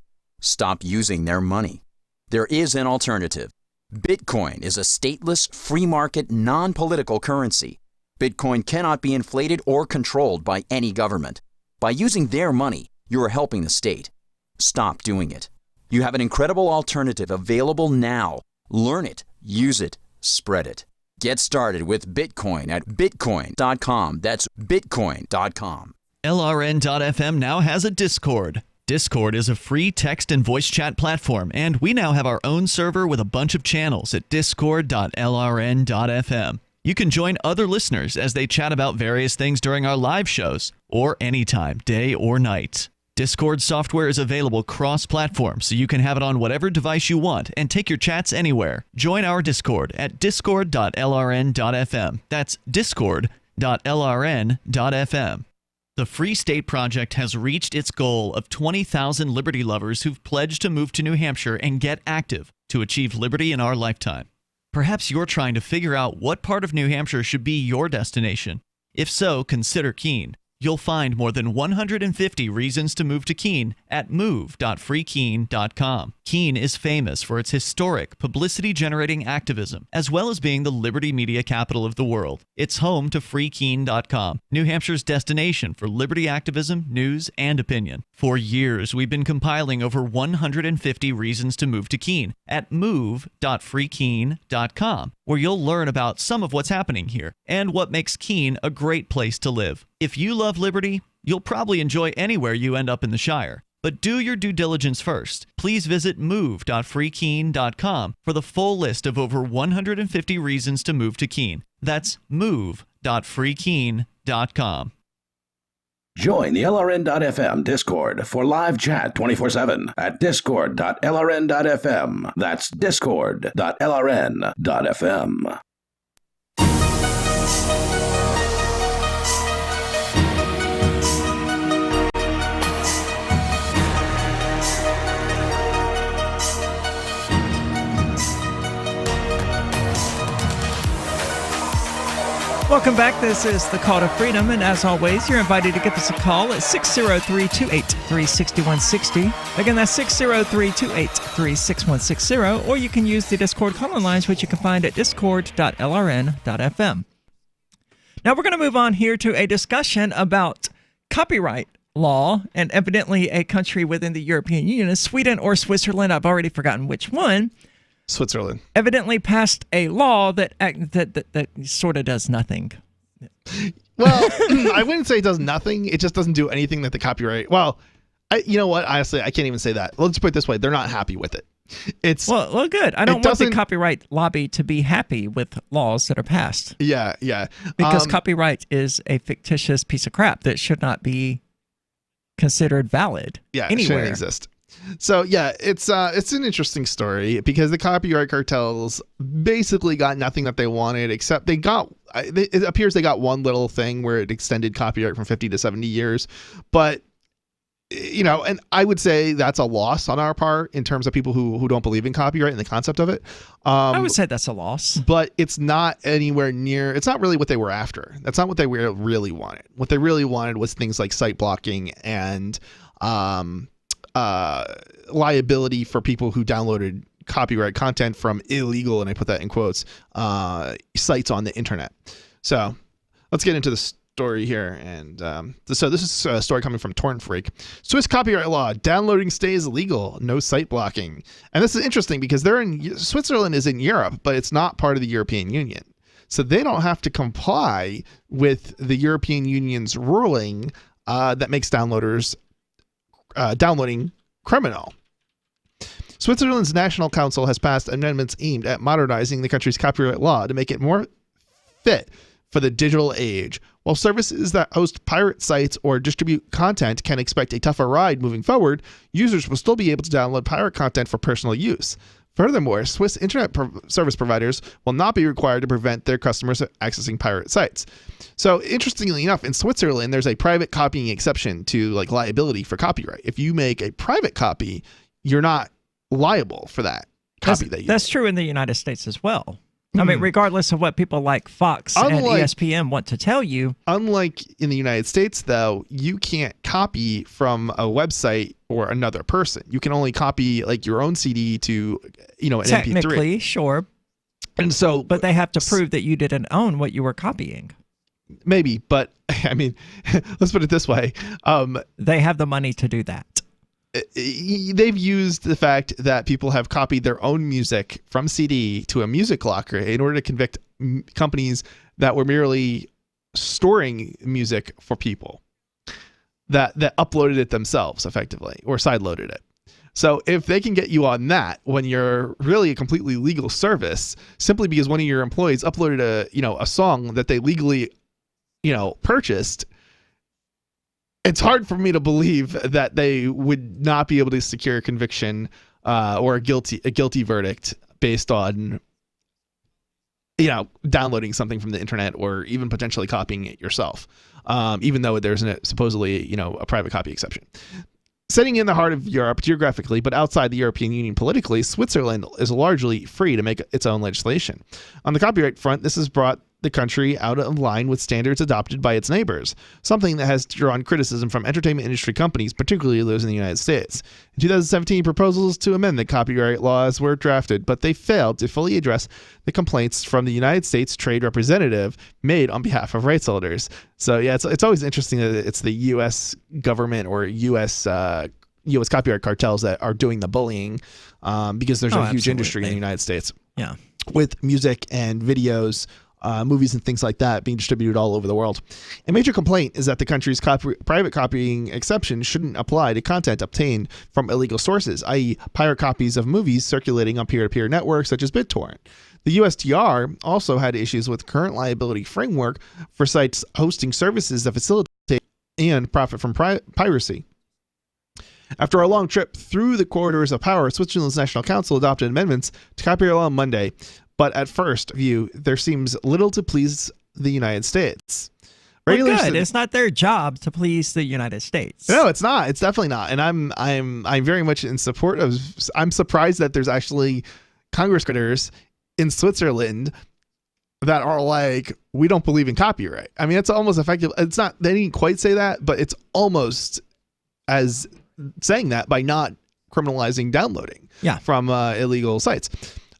Stop using their money. There is an alternative. Bitcoin is a stateless, free market, non-political currency. Bitcoin cannot be inflated or controlled by any government. By using their money, you are helping the state. Stop doing it. You have an incredible alternative available now. Learn it, use it, spread it. Get started with Bitcoin at bitcoin.com. That's bitcoin.com. LRN.FM now has a Discord. Discord is a free text and voice chat platform, and we now have our own server with a bunch of channels at discord.lrn.fm. You can join other listeners as they chat about various things during our live shows, or anytime, day or night. Discord software is available cross-platform, so you can have it on whatever device you want and take your chats anywhere. Join our Discord at discord.lrn.fm. That's discord.lrn.fm. The Free State Project has reached its goal of 20,000 liberty lovers who've pledged to move to New Hampshire and get active to achieve liberty in our lifetime. Perhaps you're trying to figure out what part of New Hampshire should be your destination. If so, consider Keene. You'll find more than 150 reasons to move to Keene at move.freekeene.com. Keene is famous for its historic, publicity-generating activism, as well as being the liberty media capital of the world. It's home to freekeene.com, New Hampshire's destination for liberty activism, news, and opinion. For years, we've been compiling over 150 reasons to move to Keene at move.freekeene.com, where you'll learn about some of what's happening here and what makes Keene a great place to live. If you love liberty, you'll probably enjoy anywhere you end up in the Shire. But do your due diligence first. Please visit move.freekeene.com for the full list of over 150 reasons to move to Keene. That's move.freekeene.com. Join the LRN.FM Discord for live chat 24/7 at discord.lrn.fm. That's discord.lrn.fm. Welcome back. This is the Call to Freedom, and as always, you're invited to give us a call at 603-283-6160. Again, that's 603-283-6160, or you can use the Discord call-in lines, which you can find at discord.lrn.fm. Now we're going to move on here to a discussion about copyright law, and evidently a country within the European Union, Sweden or Switzerland, I've already forgotten which one, Switzerland evidently passed a law that sort of does nothing. Well, I wouldn't say it does nothing. It just doesn't do anything that the copyright. Well, you know what? Honestly, I can't even say that. Let's put it this way: they're not happy with it. It's well, good. I don't want the copyright lobby to be happy with laws that are passed. Yeah. Because copyright is a fictitious piece of crap that should not be considered valid. Yeah, anywhere. It shouldn't exist. So yeah, it's an interesting story because the copyright cartels basically got nothing that they wanted, except it appears they got one little thing where it extended copyright from 50 to 70 years. But and I would say that's a loss on our part in terms of people who don't believe in copyright and the concept of it. I would say that's a loss. But it's not anywhere near, it's not really what they were after. That's not what they really wanted. What they really wanted was things like site blocking and liability for people who downloaded copyright content from illegal, and I put that in quotes, sites on the internet. So let's get into the story here. And so this is a story coming from Torrent Freak. Swiss copyright law: downloading stays legal, no site blocking. And this is interesting because Switzerland is in Europe, but it's not part of the European Union. So they don't have to comply with the European Union's ruling that makes downloading criminal. Switzerland's National Council has passed amendments aimed at modernizing the country's copyright law to make it more fit for the digital age. While services that host pirate sites or distribute content can expect a tougher ride moving forward, users will still be able to download pirate content for personal use. Furthermore, Swiss internet service providers will not be required to prevent their customers accessing pirate sites. So, interestingly enough, in Switzerland, there's a private copying exception to liability for copyright. If you make a private copy, you're not liable for that copy that you That's true in the United States as well. I mean, regardless of what people like Fox and ESPN want to tell you. Unlike in the United States, though, you can't copy from a website or another person. You can only copy your own CD to, an MP3. Technically, sure. And so, but they have to prove that you didn't own what you were copying. Maybe, but I mean, let's put it this way. They have the money to do that. They've used the fact that people have copied their own music from CD to a music locker in order to convict companies that were merely storing music for people that uploaded it themselves effectively or sideloaded it. So if they can get you on that when you're really a completely legal service, simply because one of your employees uploaded a song that they legally purchased, it's hard for me to believe that they would not be able to secure a conviction or a guilty verdict based on downloading something from the internet or even potentially copying it yourself, even though there's supposedly a private copy exception. Sitting in the heart of Europe geographically, but outside the European Union politically, Switzerland is largely free to make its own legislation. On the copyright front, this has brought the country out of line with standards adopted by its neighbors, something that has drawn criticism from entertainment industry companies, particularly those in the United States. In 2017, proposals to amend the copyright laws were drafted, but they failed to fully address the complaints from the United States Trade Representative made on behalf of rights holders. So yeah, it's always interesting that it's the U.S. government or U.S. copyright cartels that are doing the bullying, because there's a huge industry in the United States. Yeah. With music and videos, movies and things like that being distributed all over the world. A major complaint is that the country's private copying exception shouldn't apply to content obtained from illegal sources, i.e. pirate copies of movies circulating on peer-to-peer networks such as BitTorrent. The USTR also had issues with current liability framework for sites hosting services that facilitate and profit from piracy. After a long trip through the corridors of power, Switzerland's National Council adopted amendments to copyright law on Monday, but at first view, there seems little to please the United States. Well, good. It's not their job to please the United States. No, it's not. It's definitely not. And I'm very much in support of. I'm surprised that there's actually Congressmen in Switzerland that are like, we don't believe in copyright. I mean, it's almost effective. It's not. They didn't quite say that, but it's almost as saying that by not criminalizing downloading from illegal sites.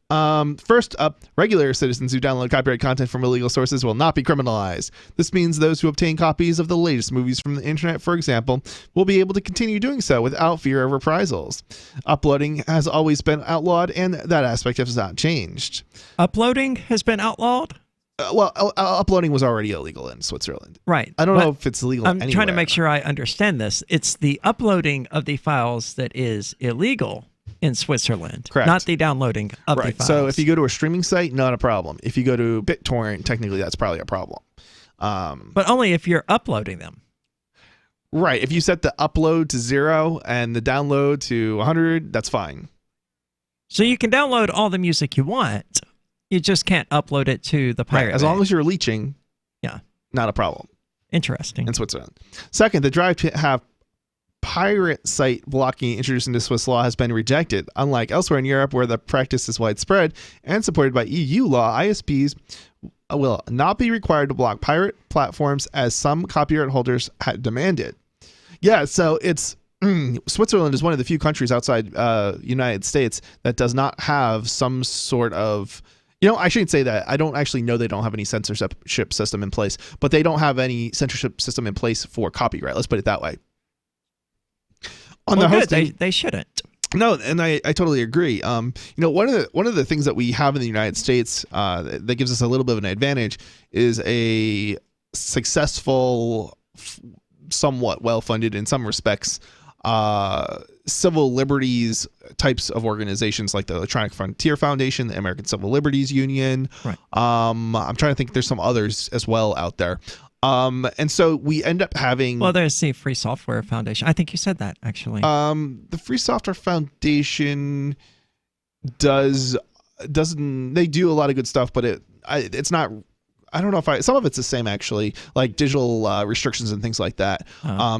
First up, regular citizens who download copyright content from illegal sources will not be criminalized. This means those who obtain copies of the latest movies from the internet, for example, will be able to continue doing so without fear of reprisals. Uploading has always been outlawed, and that aspect has not changed. Uploading has been outlawed? Uploading was already illegal in Switzerland. Right. I don't know if it's illegal I'm anywhere. trying to make sure I understand this. It's the uploading of the files that is illegal in Switzerland. Correct. Not the downloading of the files. So if you go to a streaming site, not a problem. If you go to BitTorrent, technically that's probably a problem. But only if you're uploading them. Right. If you set the upload to 0 and the download to 100, that's fine. So you can download all the music you want. You just can't upload it to the pirate. Right. As long as you're leeching, not a problem. Interesting. In Switzerland. Second, the drive to have pirate site blocking introduced into Swiss law has been rejected. Unlike elsewhere in Europe where the practice is widespread and supported by EU law, ISPs will not be required to block pirate platforms as some copyright holders had demanded. Yeah, so it's Switzerland is one of the few countries outside United States that does not have some sort of, I shouldn't say that. I don't actually know they don't have any censorship system in place, but they don't have any censorship system in place for copyright. Let's put it that way. On the hosting, they shouldn't. No, and I totally agree. One of the things that we have in the United States that gives us a little bit of an advantage is a successful, somewhat well-funded in some respects, civil liberties types of organizations like the Electronic Frontier Foundation, the American Civil Liberties Union. Right. I'm trying to think. There's some others as well out there. And so we end up having. Well, there's the Free Software Foundation. I think you said that actually. The Free Software Foundation doesn't. They do a lot of good stuff, but it's not. I don't know if some of it's the same actually, like digital restrictions and things like that.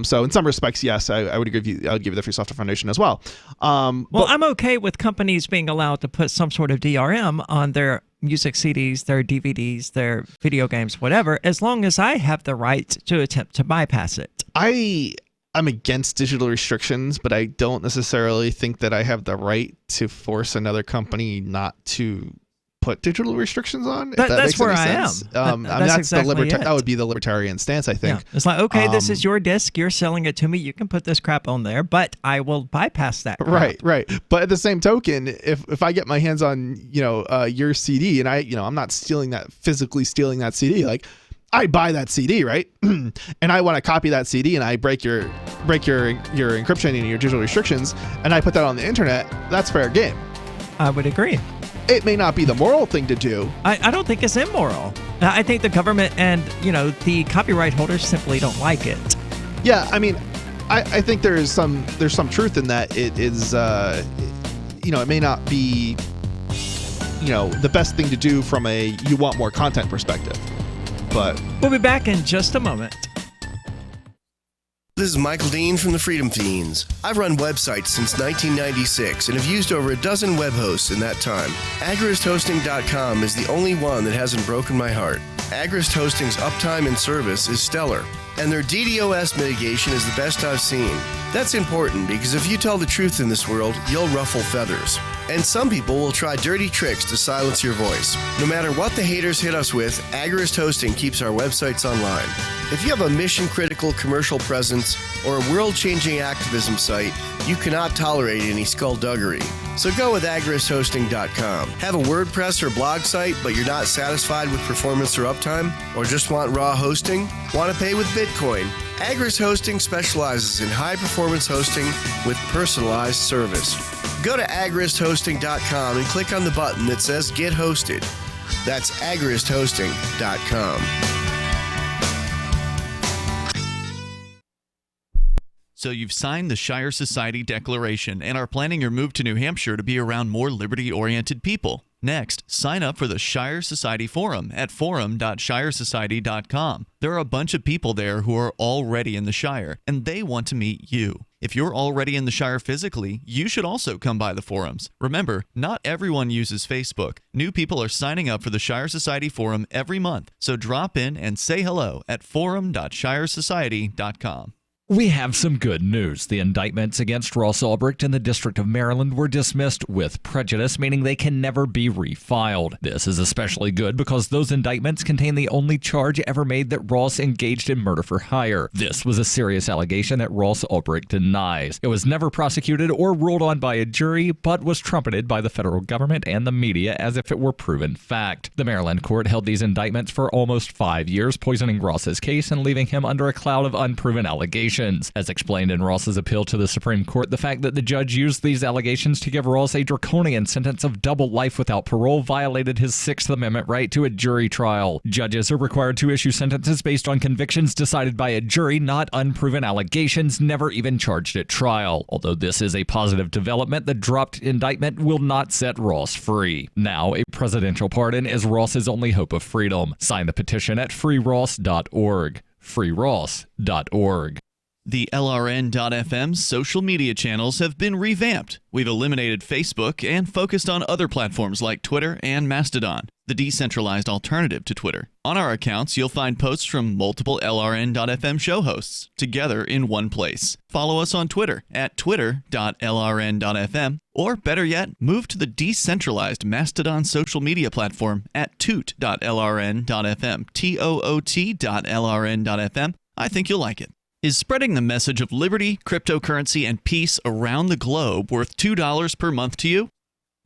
So in some respects, yes, I would give you the Free Software Foundation as well. Well, I'm okay with companies being allowed to put some sort of DRM on their music CDs, their DVDs, their video games, whatever, as long as I have the right to attempt to bypass it. I'm against digital restrictions, but I don't necessarily think that I have the right to force another company not to put digital restrictions on. That's where I am. That's exactly that would be the libertarian stance, I think. Yeah. It's like, okay, this is your disc. You're selling it to me. You can put this crap on there, but I will bypass that crap. Right. But at the same token, if I get my hands on your CD and I'm not physically stealing that CD, like I buy that CD, right? And I want to copy that CD and I break your encryption and your digital restrictions and I put that on the internet, that's fair game. I would agree. It may not be the moral thing to do. I don't think it's immoral. I think the government and, the copyright holders simply don't like it. Yeah, I mean, I think there's some truth in that. It is, it may not be, the best thing to do from a you want more content perspective. But we'll be back in just a moment. This is Michael Dean from the Freedom Fiends. I've run websites since 1996 and have used over a dozen web hosts in that time. AgristHosting.com is the only one that hasn't broken my heart. Agrist Hosting's uptime and service is stellar, and their DDoS mitigation is the best I've seen. That's important because if you tell the truth in this world, you'll ruffle feathers. And some people will try dirty tricks to silence your voice. No matter what the haters hit us with, Agrist Hosting keeps our websites online. If you have a mission-critical commercial presence or a world-changing activism site, you cannot tolerate any skullduggery. So go with agristhosting.com. Have a WordPress or blog site, but you're not satisfied with performance or uptime? Or just want raw hosting? Want to pay with Bitcoin? Agrist Hosting specializes in high-performance hosting with personalized service. Go to agristhosting.com and click on the button that says Get Hosted. That's agristhosting.com. So you've signed the Shire Society Declaration and are planning your move to New Hampshire to be around more liberty-oriented people. Next, sign up for the Shire Society Forum at forum.shiresociety.com. There are a bunch of people there who are already in the Shire, and they want to meet you. If you're already in the Shire physically, you should also come by the forums. Remember, not everyone uses Facebook. New people are signing up for the Shire Society Forum every month, so drop in and say hello at forum.shiresociety.com. We have some good news. The indictments against Ross Ulbricht in the District of Maryland were dismissed with prejudice, meaning they can never be refiled. This is especially good because those indictments contain the only charge ever made that Ross engaged in murder for hire. This was a serious allegation that Ross Ulbricht denies. It was never prosecuted or ruled on by a jury, but was trumpeted by the federal government and the media as if it were proven fact. The Maryland court held these indictments for almost 5 years, poisoning Ross's case and leaving him under a cloud of unproven allegations. As explained in Ross's appeal to the Supreme Court, the fact that the judge used these allegations to give Ross a draconian sentence of double life without parole violated his Sixth Amendment right to a jury trial. Judges are required to issue sentences based on convictions decided by a jury, not unproven allegations never even charged at trial. Although this is a positive development, the dropped indictment will not set Ross free. Now, a presidential pardon is Ross's only hope of freedom. Sign the petition at freeross.org. freeross.org. The LRN.FM social media channels have been revamped. We've eliminated Facebook and focused on other platforms like Twitter and Mastodon, the decentralized alternative to Twitter. On our accounts, you'll find posts from multiple LRN.FM show hosts together in one place. Follow us on Twitter at twitter.lrn.fm, or better yet, move to the decentralized Mastodon social media platform at toot.lrn.fm, toot.lrn.fm. I think you'll like it. Is spreading the message of liberty, cryptocurrency, and peace around the globe worth $2 per month to you?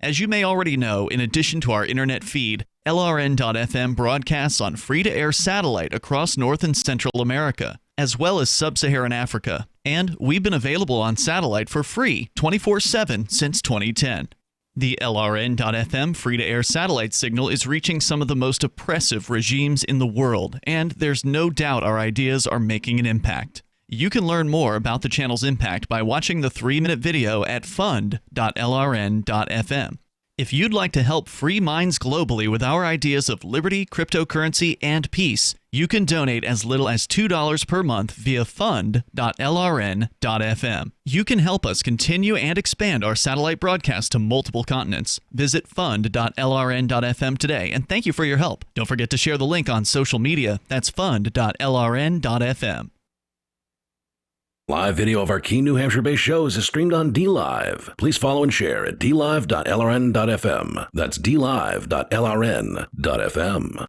As you may already know, in addition to our internet feed, LRN.FM broadcasts on free-to-air satellite across North and Central America, as well as Sub-Saharan Africa. And we've been available on satellite for free 24/7 since 2010. The LRN.FM free-to-air satellite signal is reaching some of the most oppressive regimes in the world, and there's no doubt our ideas are making an impact. You can learn more about the channel's impact by watching the 3-minute video at fund.lrn.fm. If you'd like to help free minds globally with our ideas of liberty, cryptocurrency, and peace, you can donate as little as $2 per month via fund.lrn.fm. You can help us continue and expand our satellite broadcast to multiple continents. Visit fund.lrn.fm today, and thank you for your help. Don't forget to share the link on social media. That's fund.lrn.fm. Live video of our key New Hampshire-based shows is streamed on DLive. Please follow and share at dlive.lrn.fm. That's dlive.lrn.fm.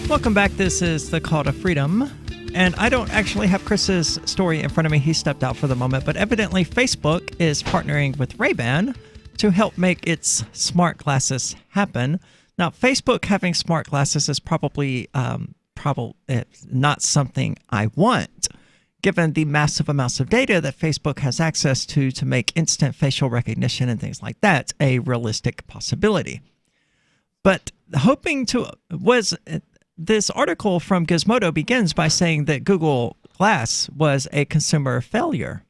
Welcome back. This is the Call to Freedom. And I don't actually have Chris's story in front of me. He stepped out for the moment. But evidently, Facebook is partnering with Ray-Ban to help make its smart glasses happen. Now, Facebook having smart glasses is probably not something I want, given the massive amounts of data that Facebook has access to make instant facial recognition and things like that a realistic possibility. But hoping to was... This article from Gizmodo begins by saying that Google Glass was a consumer failure.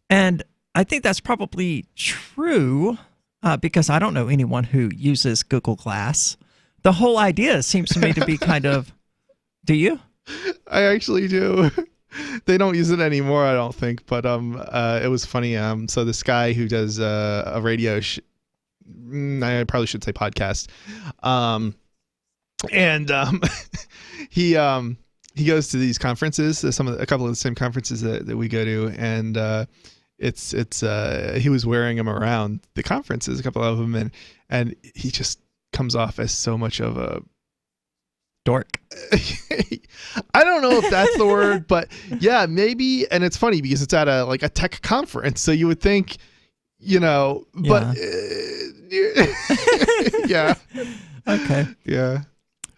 And I think that's probably true, because I don't know anyone who uses Google Glass. The whole idea seems to me to be kind of. Do you? I actually do. They don't use it anymore, I don't think. But it was funny. So this guy who does a radio, I probably should say podcast, he goes to these conferences, a couple of the same conferences that we go to, and he was wearing them around the conferences, a couple of them, and he just comes off as so much of a dork. I don't know if that's the word, but yeah, maybe. And it's funny because it's at a tech conference, so you would think, but yeah. Okay. Yeah.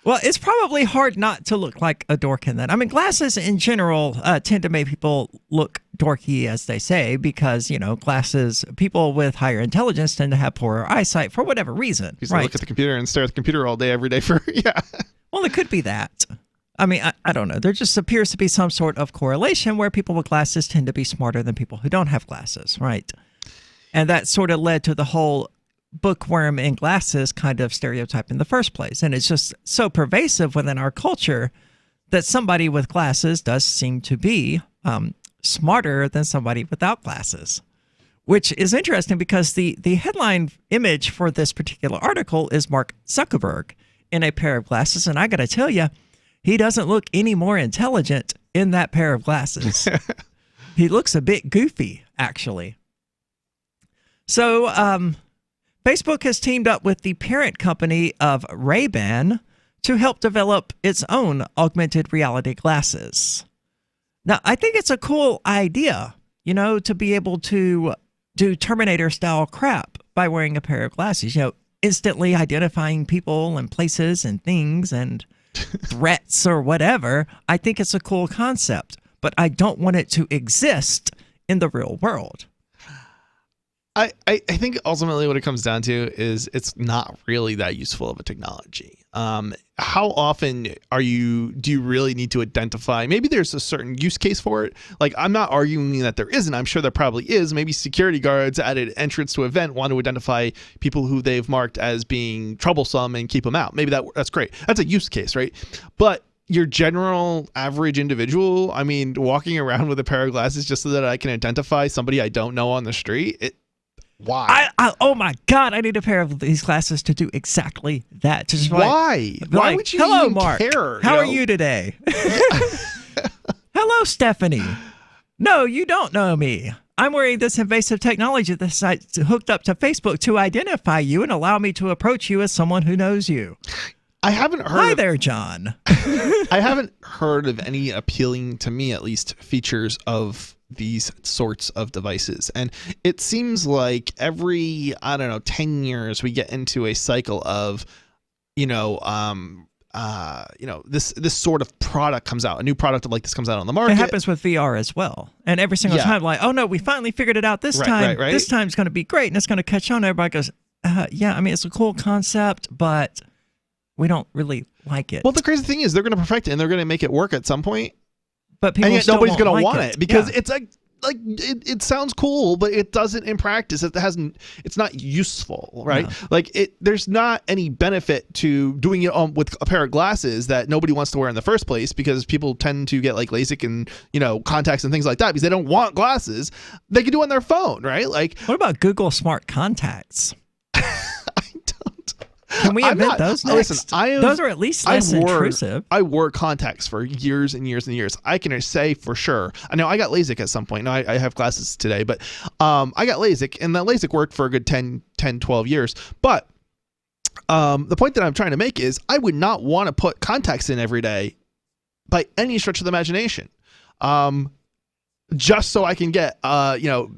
Well, it's probably hard not to look like a dork in that. I mean, glasses in general tend to make people look dorky, as they say, because, glasses, people with higher intelligence tend to have poorer eyesight for whatever reason. Because they look at the computer and stare at the computer all day, every day yeah. Well, it could be that. I mean, I don't know. There just appears to be some sort of correlation where people with glasses tend to be smarter than people who don't have glasses, right? And that sort of led to the whole bookworm in glasses kind of stereotype in the first place. And it's just so pervasive within our culture that somebody with glasses does seem to be smarter than somebody without glasses, which is interesting because the headline image for this particular article is Mark Zuckerberg in a pair of glasses. And I got to tell you, he doesn't look any more intelligent in that pair of glasses. He looks a bit goofy, actually. So, Facebook has teamed up with the parent company of Ray-Ban to help develop its own augmented reality glasses. Now, I think it's a cool idea, to be able to do Terminator-style crap by wearing a pair of glasses, instantly identifying people and places and things and threats or whatever. I think it's a cool concept, but I don't want it to exist in the real world. I think ultimately what it comes down to is it's not really that useful of a technology. How often do you really need to identify? Maybe there's a certain use case for it. Like, I'm not arguing that there isn't. I'm sure there probably is. Maybe security guards at an entrance to an event want to identify people who they've marked as being troublesome and keep them out. Maybe that's great. That's a use case, right? But your general average individual, I mean, walking around with a pair of glasses just so that I can identify somebody I don't know on the street, why? Oh my God! I need a pair of these glasses to do exactly that. To just why? Why would you hello, even Mark. care? How are you today? Hello, Stephanie. No, you don't know me. I'm wearing this invasive technology that's hooked up to Facebook to identify you and allow me to approach you as someone who knows you. I haven't heard. Hi there, John. I haven't heard of any appealing, to me at least, features of these sorts of devices. And it seems like every, 10 years we get into a cycle of, this sort of product comes out. A new product like this comes out on the market. It happens with VR as well. And every single time, like, oh no, we finally figured it out this time. Right. This time's going to be great and it's going to catch on. Everybody goes, yeah, I mean, it's a cool concept, but we don't really like it. Well, the crazy thing is they're going to perfect it and they're going to make it work at some point. But people and yet nobody's going to want it because it's it sounds cool, but it doesn't in practice. It's not useful, right? No. There's not any benefit to doing it with a pair of glasses that nobody wants to wear in the first place, because people tend to get like LASIK and contacts and things like that because they don't want glasses. They can do it on their phone, right? Like, what about Google Smart Contacts? Can we invent those next? Listen, those are at least less intrusive. I wore contacts for years and years and years. I can say for sure. I know I got LASIK at some point. Now I have glasses today, but I got LASIK, and that LASIK worked for a good 10, 12 years. But the point that I'm trying to make is I would not want to put contacts in every day by any stretch of the imagination. Just so I can get,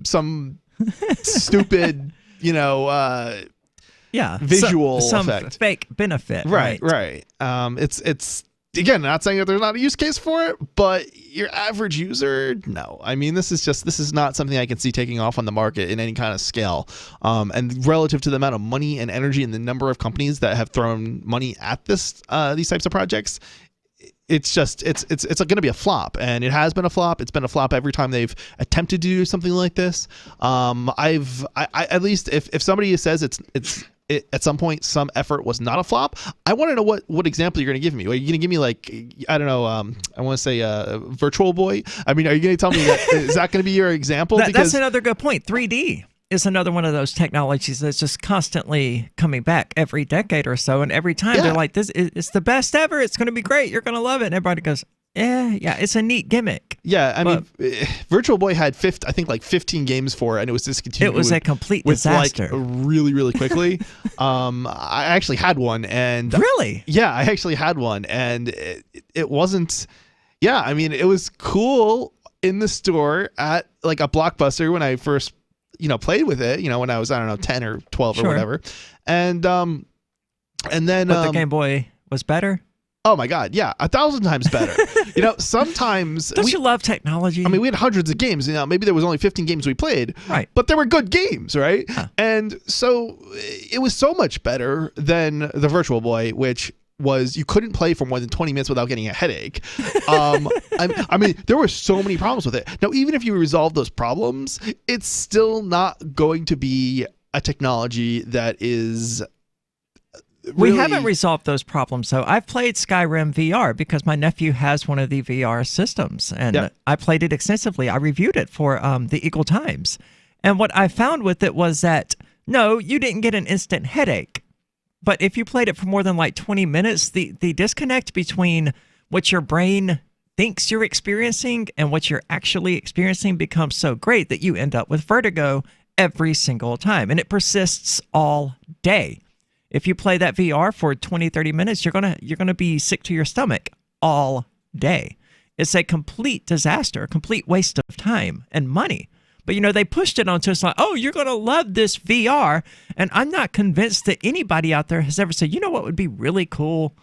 some stupid, visual some effect. Fake benefit. Right. It's again, not saying that there's not a use case for it, but your average user, no. I mean, this is not something I can see taking off on the market in any kind of scale. And relative to the amount of money and energy and the number of companies that have thrown money at these types of projects, it's going to be a flop, and it has been a flop. It's been a flop every time they've attempted to do something like this. I at least if somebody says it, at some point some effort was not a flop, I want to know what example you're going to give me. Are you going to give me like, I don't know, I want to say Virtual Boy? I mean, are you going to tell me that is that going to be your example? That's another good point. 3D is another one of those technologies that's just constantly coming back every decade or so, and every time they're like, "This it's the best ever. It's going to be great. You're going to love it." And everybody goes, yeah, it's a neat gimmick. Yeah, I mean, Virtual Boy had 15 games for it, and it was discontinued. It was a complete disaster. Like really, really quickly. I actually had one, and really, yeah, I actually had one, and it wasn't. Yeah, I mean, it was cool in the store at like a Blockbuster when I first, played with it. When I was 10 or 12 or whatever, and then but the Game Boy was better. Oh my God, yeah, 1,000 times better. Sometimes don't you love technology? I mean, we had hundreds of games. Maybe there was only 15 games we played, right? But they were good games, right? Huh. And so it was so much better than the Virtual Boy, which was you couldn't play for more than 20 minutes without getting a headache. I mean, there were so many problems with it. Now, even if you resolve those problems, it's still not going to be a technology that is. We haven't resolved those problems, though. I've played Skyrim VR because my nephew has one of the VR systems, and I played it extensively. I reviewed it for the Eagle Times. And what I found with it was that, no, you didn't get an instant headache. But if you played it for more than like 20 minutes, the disconnect between what your brain thinks you're experiencing and what you're actually experiencing becomes so great that you end up with vertigo every single time. And it persists all day. If you play that VR for 20, 30 minutes, you're gonna be sick to your stomach all day. It's a complete disaster, a complete waste of time and money. But they pushed it onto us like, oh, you're gonna love this VR. And I'm not convinced that anybody out there has ever said, you know what would be really cool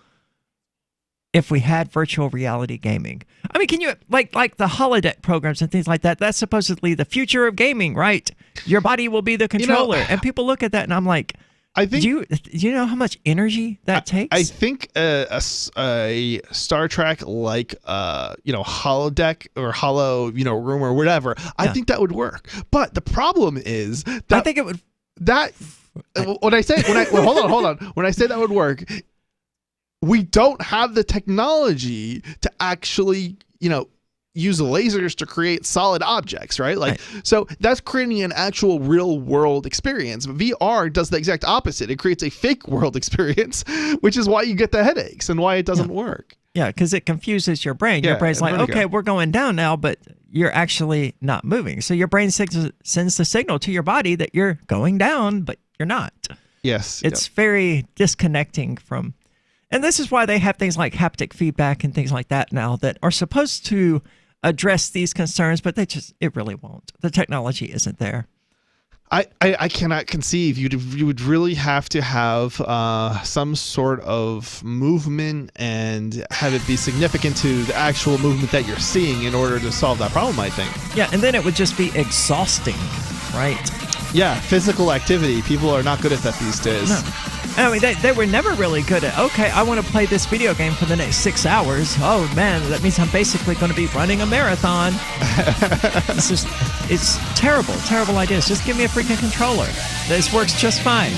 if we had virtual reality gaming. I mean, can you like the holodeck programs and things like that? That's supposedly the future of gaming, right? Your body will be the controller. And people look at that and I'm like, I think do you know how much energy that takes? I think a Star Trek like holodeck or hollow room or whatever. Yeah. I think that would work. But the problem is that I think it would. When I say hold on. When I say that would work, we don't have the technology to actually use lasers to create solid objects, right? So that's creating an actual real world experience. But VR does the exact opposite. It creates a fake world experience, which is why you get the headaches and why it doesn't work. Yeah, because it confuses your brain. Your brain's like, okay, we're going down now, but you're actually not moving. So your brain sends the signal to your body that you're going down, but you're not. Yes. It's very disconnecting from... And this is why they have things like haptic feedback and things like that now that are supposed to address these concerns, but it really won't. The technology isn't there. I cannot conceive you would really have to have some sort of movement and have it be significant to the actual movement that you're seeing in order to solve that problem, I think. Yeah, and then it would just be exhausting, right? Yeah, physical activity. People are not good at that these days. No. I mean, they were never really good at, okay, I want to play this video game for the next 6 hours. Oh, man, that means I'm basically going to be running a marathon. It's terrible, terrible ideas. Just give me a freaking controller. This works just fine.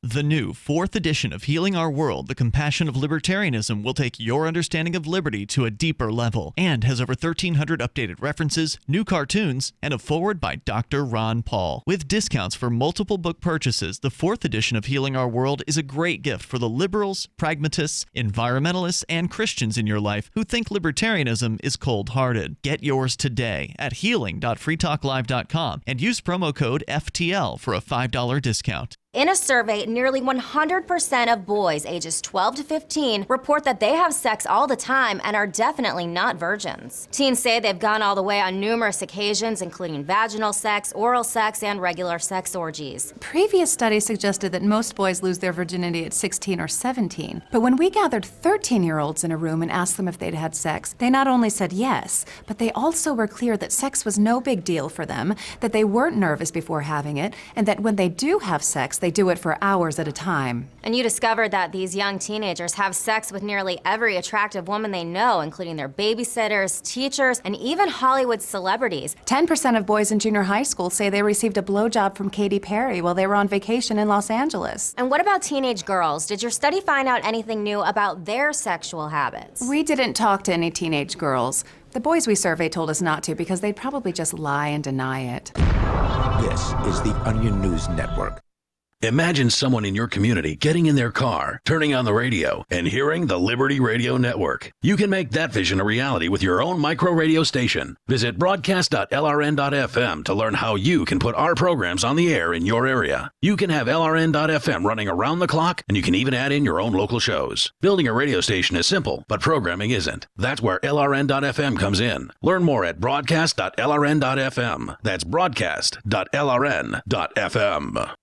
The new 4th edition of Healing Our World, The Compassion of Libertarianism, will take your understanding of liberty to a deeper level and has over 1,300 updated references, new cartoons, and a foreword by Dr. Ron Paul. With discounts for multiple book purchases, the 4th edition of Healing Our World is a great gift for the liberals, pragmatists, environmentalists, and Christians in your life who think libertarianism is cold-hearted. Get yours today at healing.freetalklive.com and use promo code FTL for a $5 discount. In a survey, nearly 100% of boys ages 12 to 15 report that they have sex all the time and are definitely not virgins. Teens say they've gone all the way on numerous occasions, including vaginal sex, oral sex, and regular sex orgies. Previous studies suggested that most boys lose their virginity at 16 or 17. But when we gathered 13-year-olds in a room and asked them if they'd had sex, they not only said yes, but they also were clear that sex was no big deal for them, that they weren't nervous before having it, and that when they do have sex, They do it for hours at a time. And you discovered that these young teenagers have sex with nearly every attractive woman they know, including their babysitters, teachers, and even Hollywood celebrities. 10% of boys in junior high school say they received a blowjob from Katy Perry while they were on vacation in Los Angeles. And what about teenage girls? Did your study find out anything new about their sexual habits? We didn't talk to any teenage girls. The boys we surveyed told us not to because they'd probably just lie and deny it. This is the Onion News Network. Imagine someone in your community getting in their car, turning on the radio, and hearing the Liberty Radio Network. You can make that vision a reality with your own micro radio station. Visit broadcast.lrn.fm to learn how you can put our programs on the air in your area. You can have LRN.FM running around the clock, and you can even add in your own local shows. Building a radio station is simple, but programming isn't. That's where LRN.FM comes in. Learn more at broadcast.lrn.fm. That's broadcast.lrn.fm.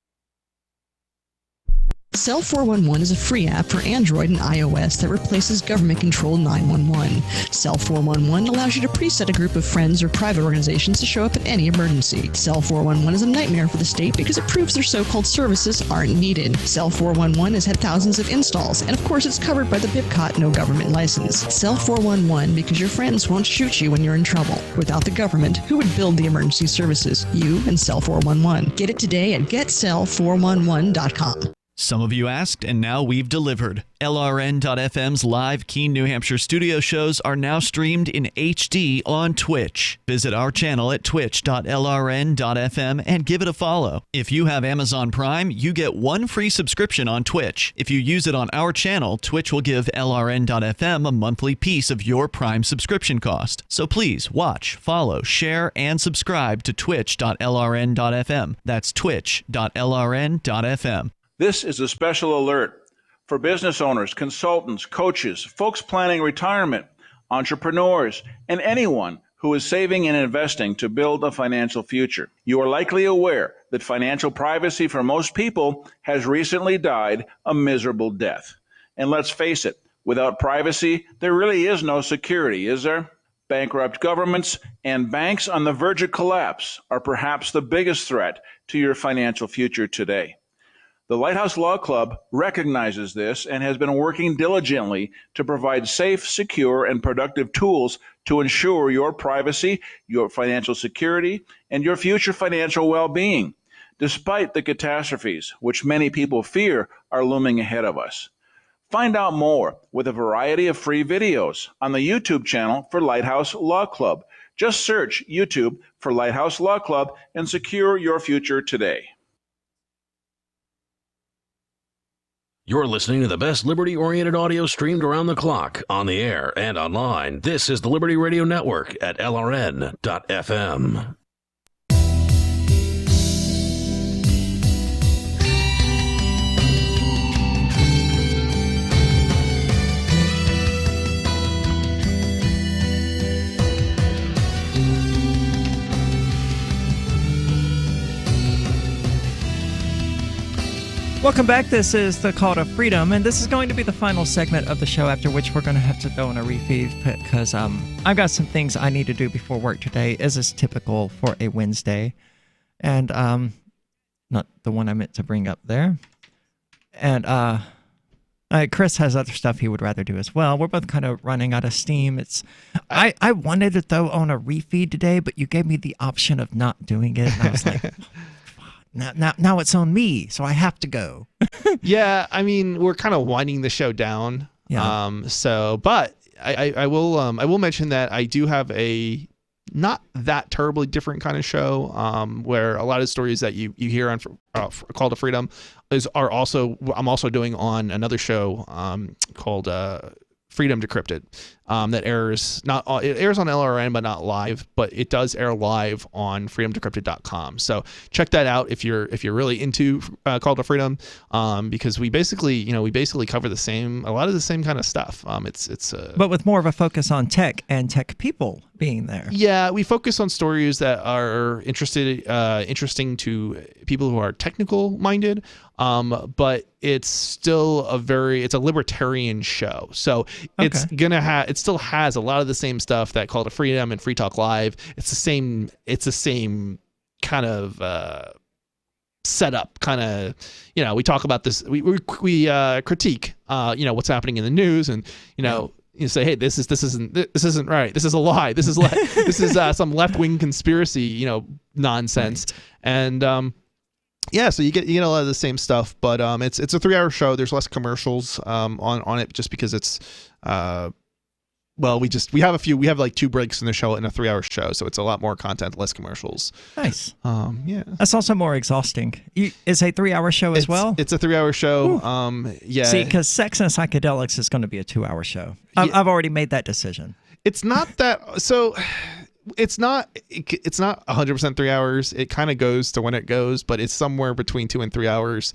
Cell 411 is a free app for Android and iOS that replaces government-controlled 911. Cell 411 allows you to preset a group of friends or private organizations to show up at any emergency. Cell 411 is a nightmare for the state because it proves their so-called services aren't needed. Cell 411 has had thousands of installs, and of course it's covered by the BIPCOT no government license. Cell 411 because your friends won't shoot you when you're in trouble. Without the government, who would build the emergency services? You and Cell 411. Get it today at getcell411.com. Some of you asked, and now we've delivered. LRN.FM's live Keene, New Hampshire studio shows are now streamed in HD on Twitch. Visit our channel at twitch.lrn.fm and give it a follow. If you have Amazon Prime, you get one free subscription on Twitch. If you use it on our channel, Twitch will give LRN.FM a monthly piece of your Prime subscription cost. So please watch, follow, share, and subscribe to twitch.lrn.fm. That's twitch.lrn.fm. This is a special alert for business owners, consultants, coaches, folks planning retirement, entrepreneurs, and anyone who is saving and investing to build a financial future. You are likely aware that financial privacy for most people has recently died a miserable death. And let's face it, without privacy, there really is no security, is there? Bankrupt governments and banks on the verge of collapse are perhaps the biggest threat to your financial future today. The Lighthouse Law Club recognizes this and has been working diligently to provide safe, secure, and productive tools to ensure your privacy, your financial security, and your future financial well-being, despite the catastrophes which many people fear are looming ahead of us. Find out more with a variety of free videos on the YouTube channel for Lighthouse Law Club. Just search YouTube for Lighthouse Law Club and secure your future today. You're listening to the best liberty-oriented audio streamed around the clock, on the air, and online. This is the Liberty Radio Network at LRN.FM. Welcome back. This is the Call to Freedom, and this is going to be the final segment of the show, after which we're going to have to go on a refeed because I've got some things I need to do before work today, as is typical for a Wednesday, and not the one I meant to bring up there. And Chris has other stuff he would rather do as well. We're both kind of running out of steam. I wanted to throw on a refeed today, but you gave me the option of not doing it, and I was like, Now it's on me, so I have to go. Yeah, I mean, we're kind of winding the show down. Yeah. But I will mention that I do have a not that terribly different kind of show where a lot of stories that you hear on Call to Freedom I'm also doing on another show called Freedom Decrypted that airs on LRN but not live, but it does air live on freedomdecrypted.com. So check that out if you're really into Call to Freedom, because we basically cover a lot of the same kind of stuff. But with more of a focus on tech and tech people being there. Yeah, we focus on stories that are interesting to people who are technical minded, but it's still a libertarian show. So it still has a lot of the same stuff that Call to Freedom and Free Talk Live. It's the same kind of setup kind of, we talk about this, we critique, what's happening in the news, and you say, hey, this isn't right. This is a lie. This is this is some left-wing conspiracy, nonsense. Right. And so you get a lot of the same stuff, but it's a 3-hour show. There's less commercials on it, just because it's we have like 2 breaks in the show in a 3-hour show, so it's a lot more content, less commercials. Nice. Yeah. That's also more exhausting. It's a 3-hour show as well? It's a 3-hour show. Yeah. See, because Sex and Psychedelics is going to be a 2-hour show. I've already made that decision. It's not that, so it's not 100% 3 hours. It kind of goes to when it goes, but it's somewhere between 2 and 3 hours.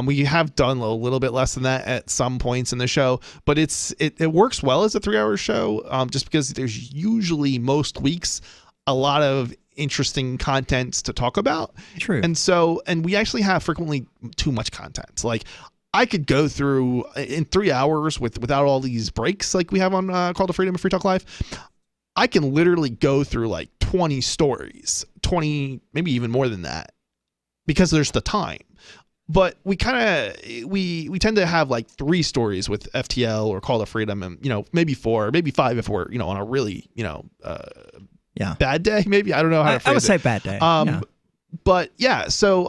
We have done a little bit less than that at some points in the show, but it works well as a 3-hour show, just because there's usually most weeks a lot of interesting content to talk about. True. And we actually have frequently too much content. Like, I could go through in 3 hours without all these breaks like we have on Call to Freedom and Free Talk Live. I can literally go through like 20 stories, 20, maybe even more than that, because there's the time. But we tend to have like 3 stories with FTL or Call to Freedom, and maybe 4, maybe 5 if we're on a really bad day. Maybe, I don't know how to phrase it. I would say bad day. But yeah, so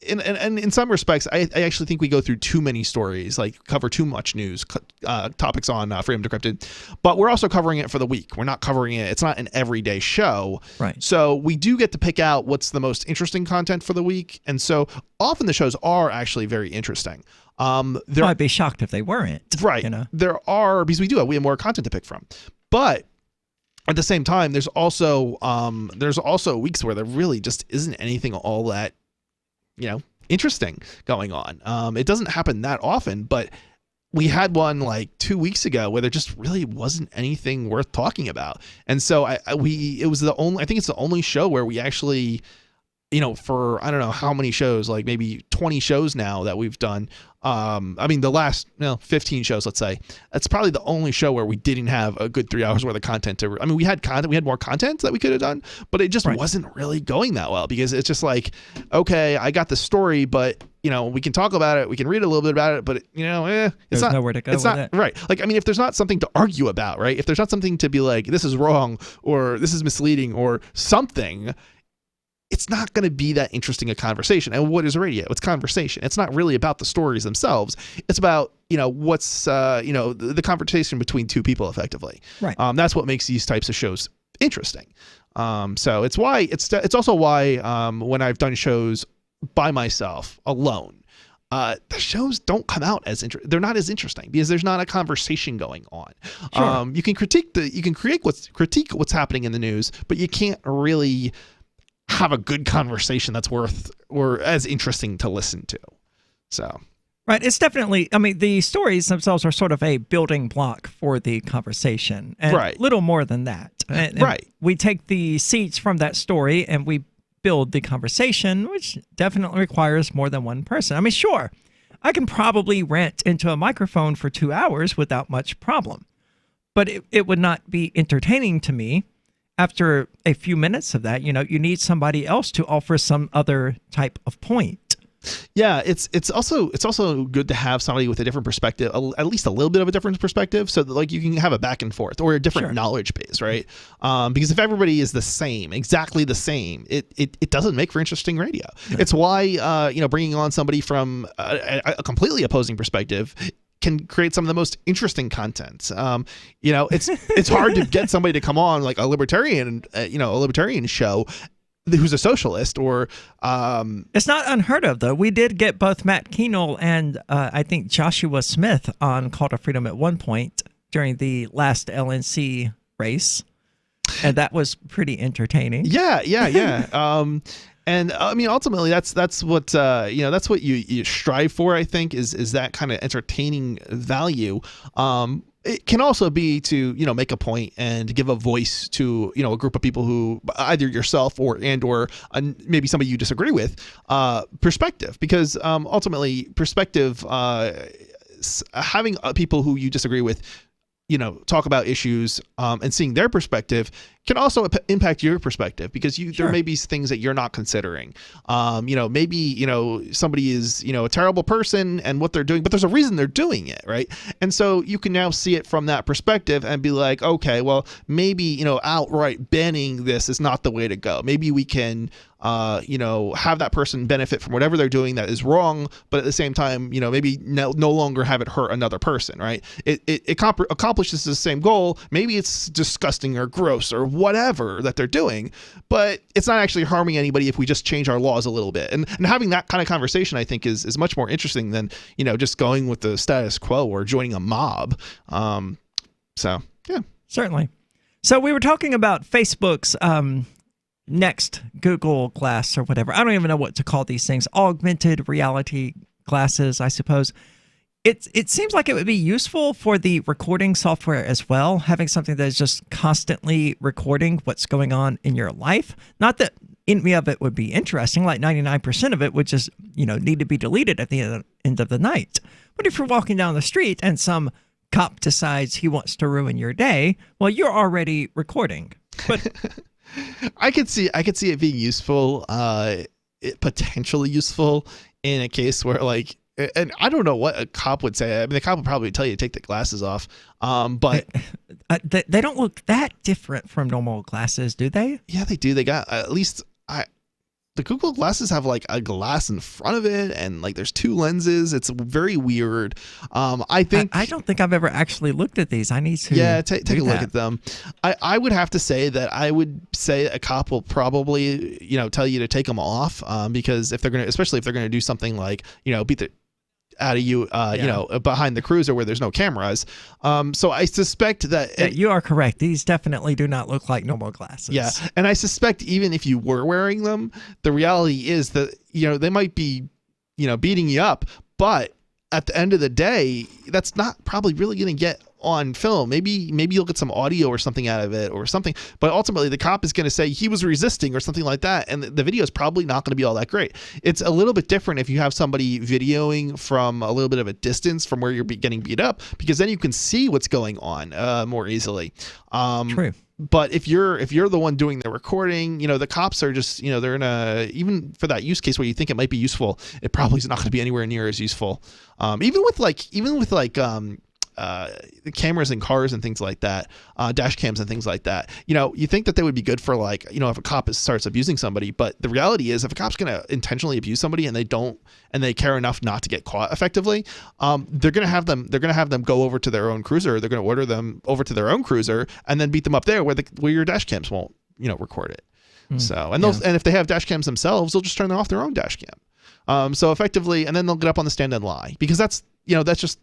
in some respects, I actually think we go through too many stories, like cover too much news topics on Freedom Decrypted. But we're also covering it for the week. We're not covering it. It's not an everyday show. Right. So we do get to pick out what's the most interesting content for the week. And so often the shows are actually very interesting. I'd be shocked if they weren't. Right. There are, because we have more content to pick from. But at the same time, there's also weeks where there really just isn't anything all that, interesting going on. It doesn't happen that often, but we had one like 2 weeks ago where there just really wasn't anything worth talking about. And so I think it's the only show where we actually, for I don't know how many shows, like maybe 20 shows now that we've done. The last 15 shows, let's say, that's probably the only show where we didn't have a good 3 hours worth of content we had content, we had more content that we could have done, but it just wasn't really going that well, because it's just like, okay, I got the story, but we can talk about it, we can read a little bit about it, but there's nowhere to go with it. Right. Like, if there's not something to argue about, right? If there's not something to be like, this is wrong, or this is misleading, or something, it's not going to be that interesting a conversation. And what is radio? It's conversation. It's not really about the stories themselves. It's about, what's, the conversation between 2 people effectively. Right. That's what makes these types of shows interesting. So it's also why when I've done shows by myself alone, the shows don't come out they're not as interesting, because there's not a conversation going on. Sure. You can critique what's happening in the news, but you can't really have a good conversation that's worth or as interesting to listen to. So, right. It's definitely, the stories themselves are sort of a building block for the conversation, and little more than that. And we take the seeds from that story and we build the conversation, which definitely requires more than one person. Sure, I can probably rant into a microphone for 2 hours without much problem, but it would not be entertaining to me. After a few minutes of that, you need somebody else to offer some other type of point. Yeah, it's also good to have somebody with a different perspective, at least a little bit of a different perspective, so that like you can have a back and forth or a different knowledge base, right? Because if everybody is exactly the same, it doesn't make for interesting radio. Right. It's why bringing on somebody from a completely opposing perspective can create some of the most interesting content. It's hard to get somebody to come on like a libertarian show who's a socialist, or it's not unheard of though. We did get both Matt Keenel and I think Joshua Smith on Call to Freedom at one point during the last LNC race, and that was pretty entertaining. Yeah. And ultimately, that's what that's what you strive for. I think is that kind of entertaining value. It can also be to make a point and give a voice to a group of people who either yourself or maybe somebody you disagree with perspective, because ultimately perspective, having people who you disagree with talk about issues and seeing their perspective can also impact your perspective, because there may be things that you're not considering. Maybe somebody is a terrible person and what they're doing, but there's a reason they're doing it, right? And so you can now see it from that perspective and be like, okay, well, maybe outright banning this is not the way to go. Maybe we can have that person benefit from whatever they're doing that is wrong, but at the same time, maybe no longer have it hurt another person, right? It accomplishes the same goal. Maybe it's disgusting or gross or whatever that they're doing, but it's not actually harming anybody if we just change our laws a little bit. And having that kind of conversation, I think, is much more interesting than, just going with the status quo or joining a mob. So, yeah. Certainly. So we were talking about Facebook's next Google Glass or whatever. I don't even know what to call these things. Augmented reality glasses, I suppose. It seems like it would be useful for the recording software as well, having something that is just constantly recording what's going on in your life. Not that any of it would be interesting, like 99% of it would just, need to be deleted at the end of the night. But if you're walking down the street and some cop decides he wants to ruin your day, well, you're already recording. But I could see it being useful, potentially useful in a case where, like, and I don't know what a cop would say. I mean, the cop would probably tell you to take the glasses off. But they don't look that different from normal glasses, do they? Yeah, they do. They got at least the Google glasses have like a glass in front of it, and like there's two lenses. It's very weird. I don't think I've ever actually looked at these. I need to. Yeah, take a look at them. I would have to say that I would say a cop will probably tell you to take them off, because especially if they're gonna do something like beat the out of you, behind the cruiser where there's no cameras. So I suspect that you are correct. These definitely do not look like normal glasses. Yeah, and I suspect even if you were wearing them, the reality is that they might be beating you up, but at the end of the day, that's not probably really going to get on film. Maybe you'll get some audio or something out of it or something, but ultimately the cop is going to say he was resisting or something like that, and the video is probably not going to be all that great. It's a little bit different if you have somebody videoing from a little bit of a distance from where you're getting beat up, because then you can see what's going on more easily. True. But if you're the one doing the recording, the cops are just, they're in even for that use case where you think it might be useful, it probably is not going to be anywhere near as useful. Even with the cameras in cars and things like that, dash cams and things like that, you think that they would be good for if a cop starts abusing somebody, but the reality is if a cop's going to intentionally abuse somebody and they care enough not to get caught effectively, they're going to have them go over to their own cruiser. They're going to order them over to their own cruiser and then beat them up there where your dash cams won't, record it. So, and if they have dash cams themselves, they'll just turn off their own dash cam. So effectively, and then they'll get up on the stand and lie, because that's just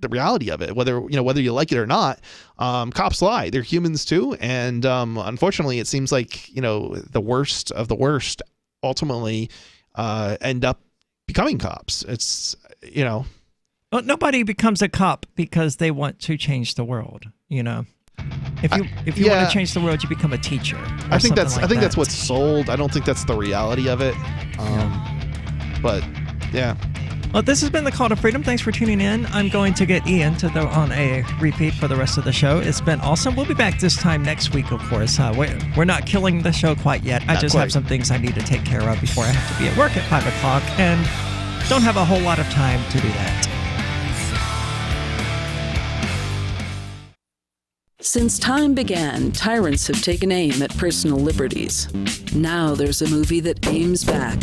the reality of it. Whether you like it or not, cops lie. They're humans too, and unfortunately, it seems like the worst of the worst ultimately end up becoming cops. It's Well, nobody becomes a cop because they want to change the world. If you want to change the world, you become a teacher. I think that's what's sold. I don't think that's the reality of it. But yeah. Well, this has been the Call to Freedom. Thanks for tuning in. I'm going to get Ian to throw on a repeat for the rest of the show. It's been awesome. We'll be back this time next week, of course. We're not killing the show quite yet. I just have some things I need to take care of before I have to be at work at 5 o'clock, and don't have a whole lot of time to do that. Since time began, tyrants have taken aim at personal liberties. Now there's a movie that aims back.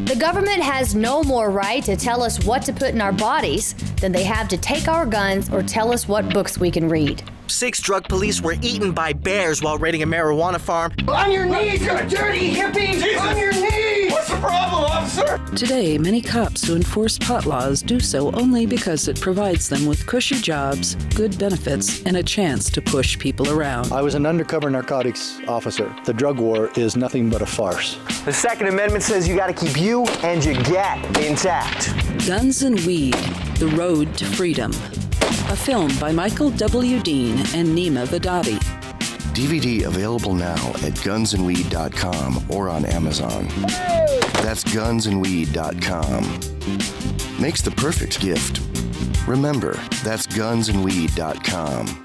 The government has no more right to tell us what to put in our bodies than they have to take our guns or tell us what books we can read. 6 drug police were eaten by bears while raiding a marijuana farm. On your knees, you dirty hippies! Jesus. On your knees! What's the problem, officer? Today, many cops who enforce pot laws do so only because it provides them with cushy jobs, good benefits, and a chance to push people around. I was an undercover narcotics officer. The drug war is nothing but a farce. The Second Amendment says you gotta keep you and your gat intact. Guns and Weed, The Road to Freedom. A film by Michael W. Dean and Nima Vadadi. DVD available now at gunsandweed.com or on Amazon. That's gunsandweed.com. Makes the perfect gift. Remember, that's gunsandweed.com.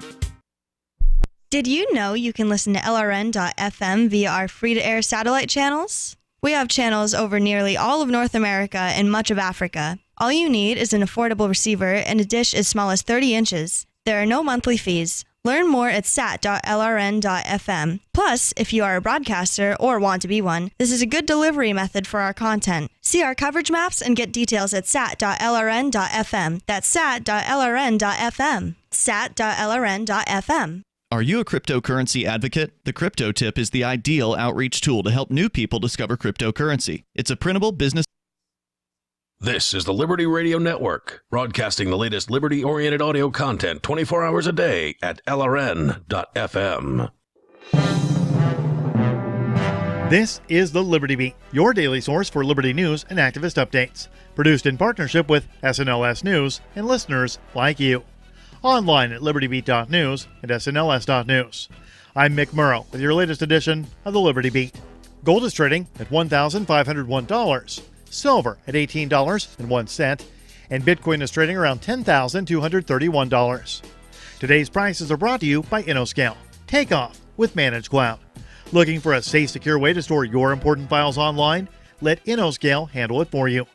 Did you know you can listen to LRN.FM via our free-to-air satellite channels? We have channels over nearly all of North America and much of Africa. All you need is an affordable receiver and a dish as small as 30 inches. There are no monthly fees. Learn more at sat.lrn.fm. Plus, if you are a broadcaster or want to be one, this is a good delivery method for our content. See our coverage maps and get details at sat.lrn.fm. That's sat.lrn.fm. sat.lrn.fm. Are you a cryptocurrency advocate? The Crypto Tip is the ideal outreach tool to help new people discover cryptocurrency. It's a printable business. This is the Liberty Radio Network, broadcasting the latest liberty-oriented audio content 24 hours a day at LRN.FM. This is the Liberty Beat, your daily source for liberty news and activist updates. Produced in partnership with SNLS News and listeners like you. Online at libertybeat.news and snls.news. I'm Mick Murrow with your latest edition of the Liberty Beat. Gold is trading at $1,501. Silver at $18.01, and Bitcoin is trading around $10,231. Today's prices are brought to you by InnoScale. Take off with Managed Cloud. Looking for a safe, secure way to store your important files online? Let InnoScale handle it for you.